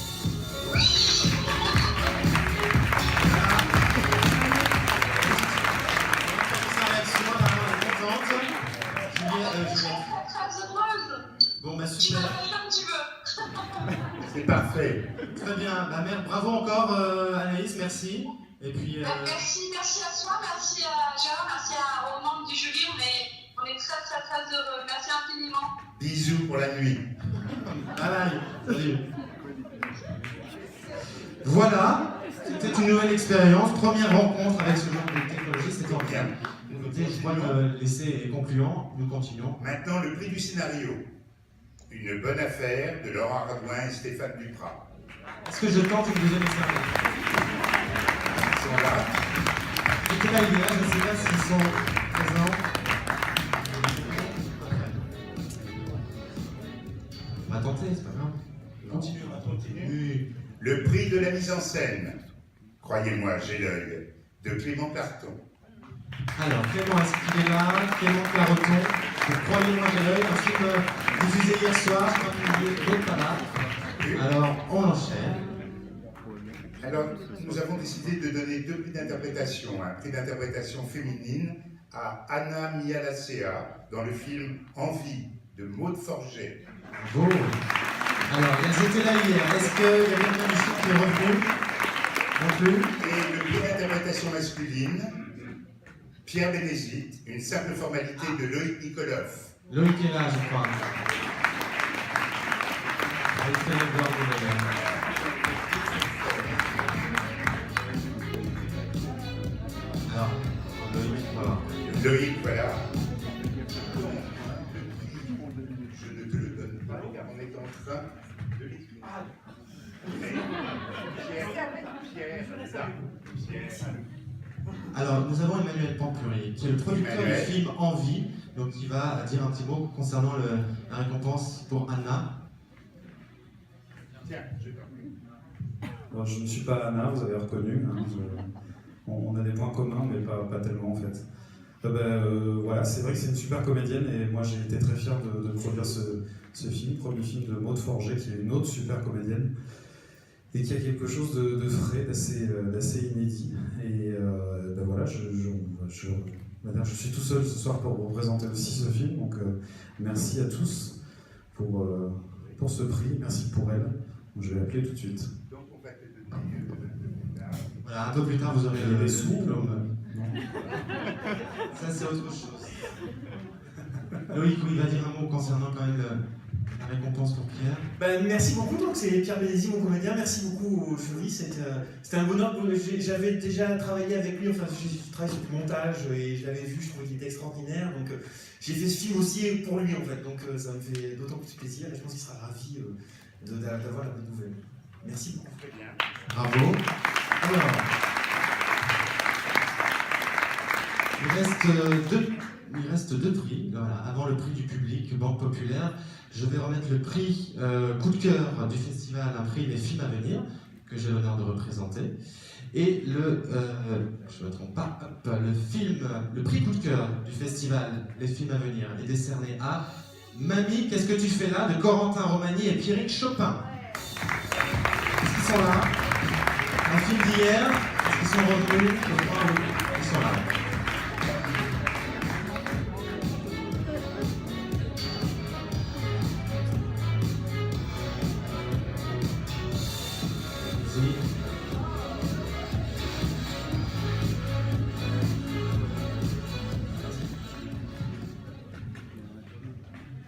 Bon, bah super. C'est parfait. Très bien. Bah, merde, bravo encore, Anaïs, merci. Et puis. Merci à toi, merci à Gérard, merci aux membres du jury. On est très heureux. Merci infiniment. Bisous pour la nuit. Bye bye. Salut. Voilà. C'était une nouvelle expérience. Première rencontre avec ce genre de technologie. C'était bien. Écoutez, je crois que l'essai est concluant. Nous continuons. Maintenant, le prix du scénario. Une bonne affaire de Laurent Radouin et Stéphane Duprat. Est-ce que je tente une deuxième expérience? Ils sont là. J'étais là hier, je ne sais pas s'ils sont présents. chanter, c'est pas grave. Continue, on va continuer. Le prix de la mise en scène, croyez-moi, j'ai l'œil, de Clément Carton. Alors, Clément, est-ce qu'il est là? Clément Clareton, croyez-moi, j'ai l'œil, un film diffusé hier soir, je crois qu'il est d'autres pas là. Alors, on enchaîne. Alors, nous avons décidé de donner 2 prix d'interprétation. Un prix d'interprétation féminine à Anna Mialacea dans le film Envie de Maud Forget. Bon. Alors, elles étaient là hier. Est-ce qu'il y a quelqu'un du film qui est revenu? Non plus. Et le prix d'interprétation masculine, Pierre Bénézit, une simple formalité de Loïc Nikolov. Loïc est là, je crois. Il fait le voir de alors, Loïc, voilà. Loïc, voilà. Je ne te le donne pas, car on est en train de l'écrire. Pierre. Alors, nous avons Emmanuel Pampuri, qui est le producteur du film Envie, donc il va dire un petit mot concernant la récompense pour Anna. Tiens, je t'en prie. Alors, je ne suis pas Anna, vous avez reconnu. Hein, on a des points communs, mais pas tellement en fait. Voilà, c'est vrai que c'est une super comédienne et moi j'ai été très fier de produire ce film, premier film de Maud Forget, qui est une autre super comédienne et qui a quelque chose de frais, d'assez inédit. Et voilà, je suis tout seul ce soir pour vous présenter aussi ce film, donc merci à tous pour ce prix, merci pour elle. Je vais l'appeler tout de suite. Donc on va te donner... Voilà, un peu plus tard, vous aurez les le sous. diplôme. Ça, c'est autre chose. Loïc, il va dire un mot concernant quand même la récompense pour Pierre. Merci beaucoup, donc c'est Pierre Bénézy, mon comédien. Merci beaucoup au jury, c'était un bonheur. J'avais déjà travaillé avec lui, enfin j'ai travaillé sur le montage et je l'avais vu, je trouvais qu'il était extraordinaire. Donc j'ai fait ce film aussi pour lui en fait, donc ça me fait d'autant plus plaisir et je pense qu'il sera ravi d'avoir la bonne nouvelle. Merci beaucoup. Très bien. Bravo. Alors, il reste deux prix. Voilà, avant le prix du public, Banque Populaire, je vais remettre le prix coup de cœur du festival, un prix des films à venir, que j'ai l'honneur de représenter. Et je ne me trompe pas, le prix coup de cœur du festival, les films à venir, est décerné à Mamie, qu'est-ce que tu fais là, de Corentin Romani et Pierrick Chopin. Est-ce qu'ils sont là? Un film d'hier, est-ce qu'ils sont revenus? Je crois, oui, ils sont là.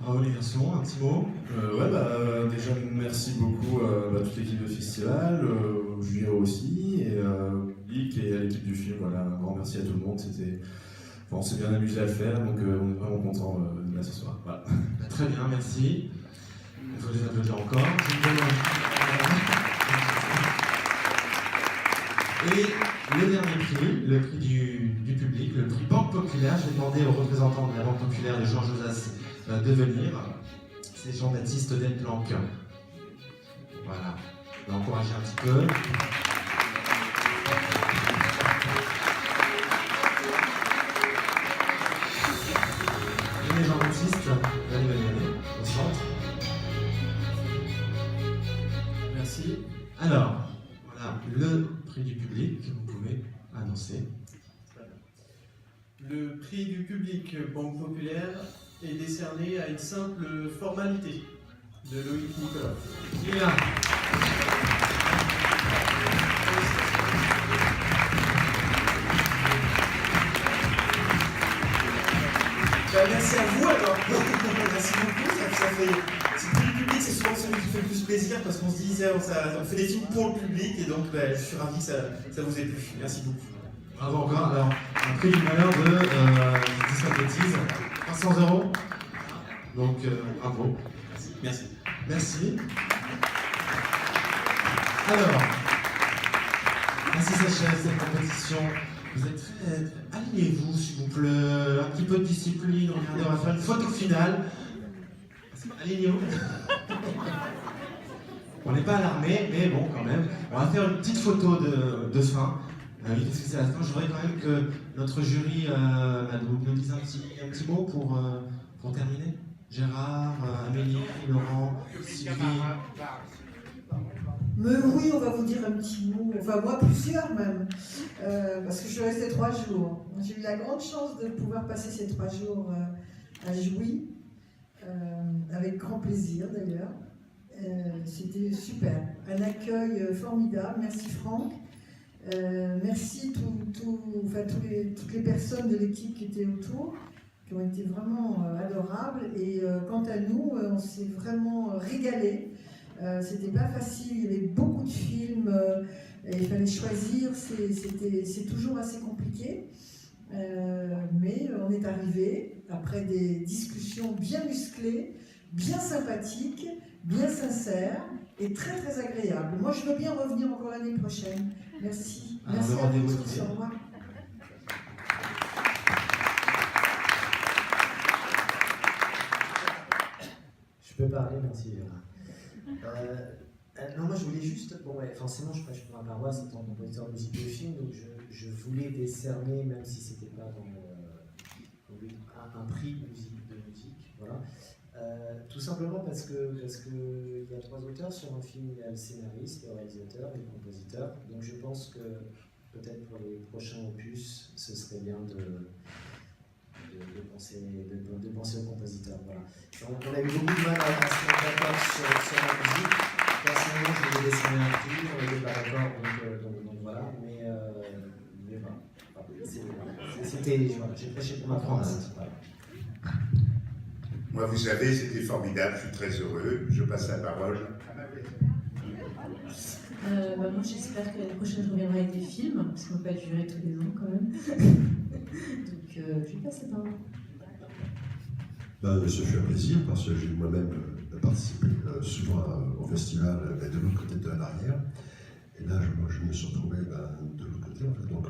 Bravo les garçons, un petit mot. Déjà merci beaucoup à toute l'équipe de festival, Julien aussi, et Lick et à l'équipe du film. Voilà, un grand merci à tout le monde. On s'est bien amusé à le faire, donc on est vraiment content de là ce soir. Voilà. Très bien, merci. Il faut les applaudir encore. Et le dernier prix, le prix du public, le prix Banque Populaire. Je vais demander aux représentants de la Banque Populaire de Georges Josas de venir. C'est Jean-Baptiste Delplanque. Voilà, on va encourager un petit peu. Venez Jean-Baptiste, venez, au centre. Merci. Alors, voilà, le prix du public que vous pouvez annoncer. Le prix du public Banque Populaire est décerné à une simple formalité de Loïc Nikolov. Il est là. Merci à vous alors. Merci beaucoup. Ce prix du public, c'est souvent celui qui fait le plus plaisir parce qu'on se disait on fait des films pour le public et donc je suis ravi que ça vous ait plu. Merci beaucoup. Bravo encore. Alors, un prix du malheur de, je dis pas de bêtises, 500 €. Donc, bravo. Merci. Merci. Alors, ainsi s'achève cette compétition. Vous êtes très... Alignez-vous, s'il vous plaît. Un petit peu de discipline. Regardez, on va faire une photo finale. Alignez-vous. On n'est pas alarmé, mais bon, quand même. On va faire une petite photo de fin. Qu'est-ce que c'est la fin? Je voudrais quand même que notre jury nous dise un petit mot pour terminer. Gérard, Amélie, Laurent, Sylvie. Mais oui, on va vous dire un petit mot, enfin moi plusieurs même, parce que je suis restée 3 jours. J'ai eu la grande chance de pouvoir passer ces 3 jours à Jouy, avec grand plaisir d'ailleurs. C'était super, un accueil formidable. Merci Franck, merci toutes les personnes de l'équipe qui étaient autour, qui ont été vraiment adorables. Et quant à nous, on s'est vraiment régalé. C'était pas facile, il y avait beaucoup de films, et il fallait choisir, c'est toujours assez compliqué. Mais on est arrivé, après des discussions bien musclées, bien sympathiques, bien sincères et très très agréables. Moi je veux bien revenir encore l'année prochaine. Merci. Merci à vous tous, au revoir. Je peux parler, merci Gérard. Non, moi je voulais juste, bon ouais, forcément je prêche pour ma paroisse étant compositeur de musique de film, donc je voulais décerner, même si c'était pas dans un prix de musique, voilà. Tout simplement parce que il y a 3 auteurs sur un film, il y a le scénariste, le réalisateur et le compositeur, donc je pense que peut-être pour les prochains opus, ce serait bien de penser au compositeur. Voilà. On a eu beaucoup de mal à se mettre d'accord sur la musique. Personnellement, je voulais dessiner un prix, on n'était pas d'accord, donc voilà. Mais voilà. C'était, voilà, j'ai prêché pour ma paroisse. Voilà. Moi, vous savez, c'était formidable, je suis très heureux. Je passe la parole à ma moi, j'espère que l'année prochaine, je reviendrai avec des films, parce qu'on ne peut pas durer tous les ans quand même. Donc, je passe la parole. Ce fut un plaisir parce que j'ai moi-même participé souvent au festival de l'autre côté de l'arrière. Et là, je me suis retrouvé de l'autre côté. En fait. Donc,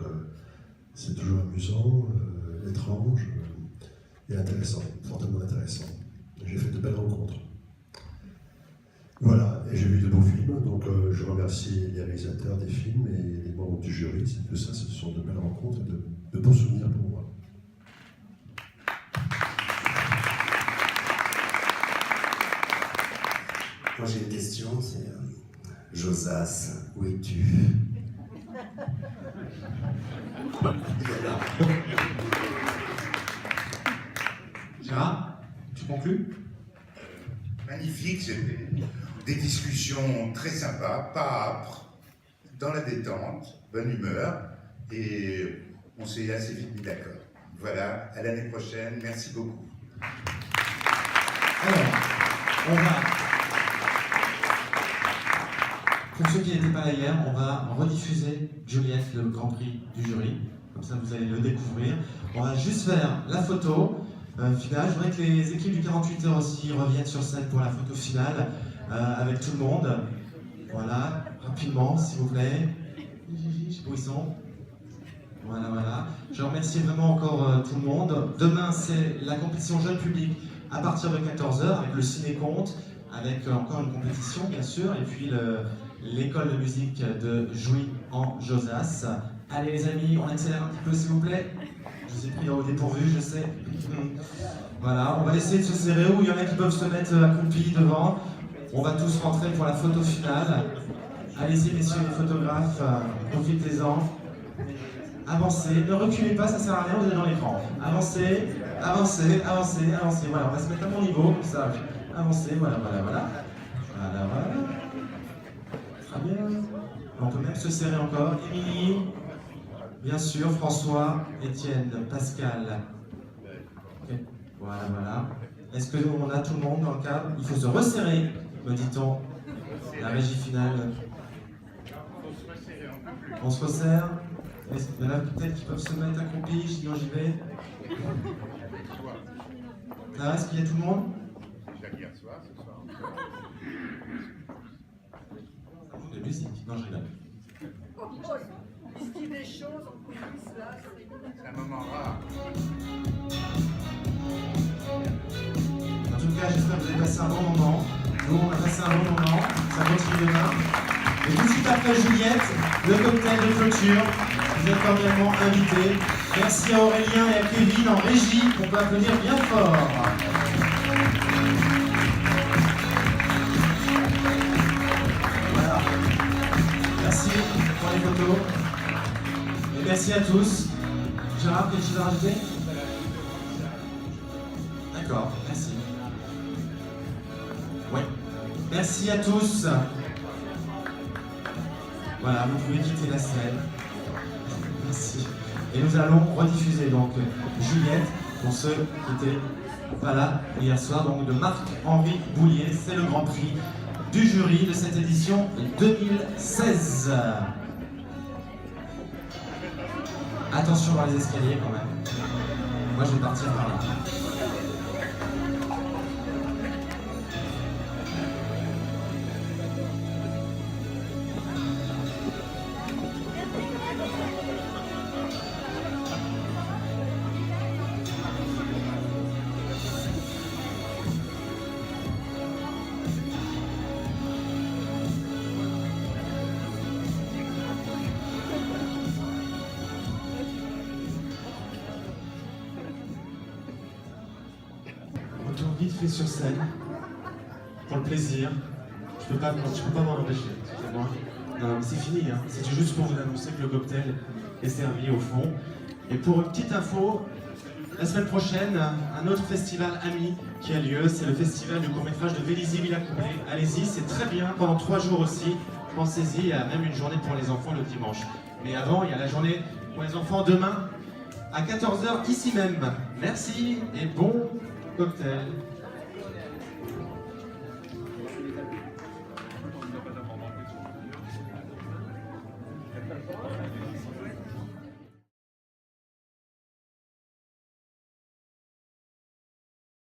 c'est toujours amusant, étrange et intéressant, fortement intéressant. J'ai fait de belles rencontres. Voilà, et j'ai vu de beaux films. Donc, je remercie les réalisateurs des films et les membres du jury. Tout ça, ce sont de belles rencontres et de bons souvenirs pour moi. Moi j'ai une question, c'est Josas, où es-tu? Gérard, tu conclus? Magnifique, c'était des discussions très sympas, pas âpres, dans la détente, bonne humeur, et on s'est assez vite mis d'accord. Voilà, à l'année prochaine, merci beaucoup. Alors, on va... Pour ceux qui n'étaient pas là hier, on va rediffuser Juliette, le Grand Prix du jury. Comme ça, vous allez le découvrir. On va juste faire la photo finale. Je voudrais que les équipes du 48 heures aussi reviennent sur scène pour la photo finale avec tout le monde. Voilà, rapidement, s'il vous plaît. Où ils sont? Voilà, voilà. Je remercie vraiment encore tout le monde. Demain, c'est la compétition jeune public à partir de 14h avec le ciné-conte, avec encore une compétition, bien sûr, et puis l'école de musique de Jouy en Josas. Allez les amis, on accélère un petit peu s'il vous plaît. Je vous ai pris au dépourvu, je sais. Voilà, on va essayer de se serrer où il y en a qui peuvent se mettre accroupis devant. On va tous rentrer pour la photo finale. Allez-y messieurs les photographes, profitez-en. Avancez, ne reculez pas, ça sert à rien, vous êtes dans l'écran. Avancez, avancez, avancez, avancez. Voilà, on va se mettre à mon niveau, comme ça. Avancez, voilà, voilà, voilà. Voilà, voilà. Très bien. On peut même se serrer encore. Émilie, bien sûr, François, Étienne, Pascal. Okay. Voilà, voilà. Est-ce qu'on a tout le monde dans le cadre? Il faut se resserrer, me dit-on. La régie finale. On se resserre. Il y en a peut-être qui peuvent se mettre accroupis, sinon j'y vais. Ça va, est-ce qu'il y a tout le monde? Hier soir, ce soir. De musique, non je rigole. Est-ce qu'il y a des choses en coulisses là? C'est un moment rare. En tout cas, j'espère que vous avez passé un bon moment. Nous, on a passé un bon moment, ça continue demain. Et tout de suite après Juliette, le cocktail de clôture. Vous êtes cordialement invités. Merci à Aurélien et à Kevin en régie, qu'on peut applaudir bien fort. Voilà. Merci pour les photos. Et merci à tous. Gérard, quelque chose à rajouter? D'accord, merci. Ouais. Merci à tous. Voilà, vous pouvez quitter la salle. Merci. Et nous allons rediffuser donc Juliette, pour ceux qui n'étaient pas là hier soir, donc de Marc-Henri Boulier. C'est le grand prix du jury de cette édition 2016. Attention dans les escaliers quand même. Moi je vais partir par là. Retour vite fait sur scène, pour le plaisir. Je peux pas m'en empêcher, excusez-moi. Non, mais c'est fini, hein. C'était juste pour vous annoncer que le cocktail est servi au fond. Et pour une petite info, la semaine prochaine, un autre festival ami qui a lieu, c'est le festival du court-métrage de Vélizy-Villacoublay. Allez-y, c'est très bien, pendant 3 jours aussi. Pensez-y, il y a même une journée pour les enfants le dimanche. Mais avant, il y a la journée pour les enfants demain, à 14h, ici même. Merci et bon cocktail.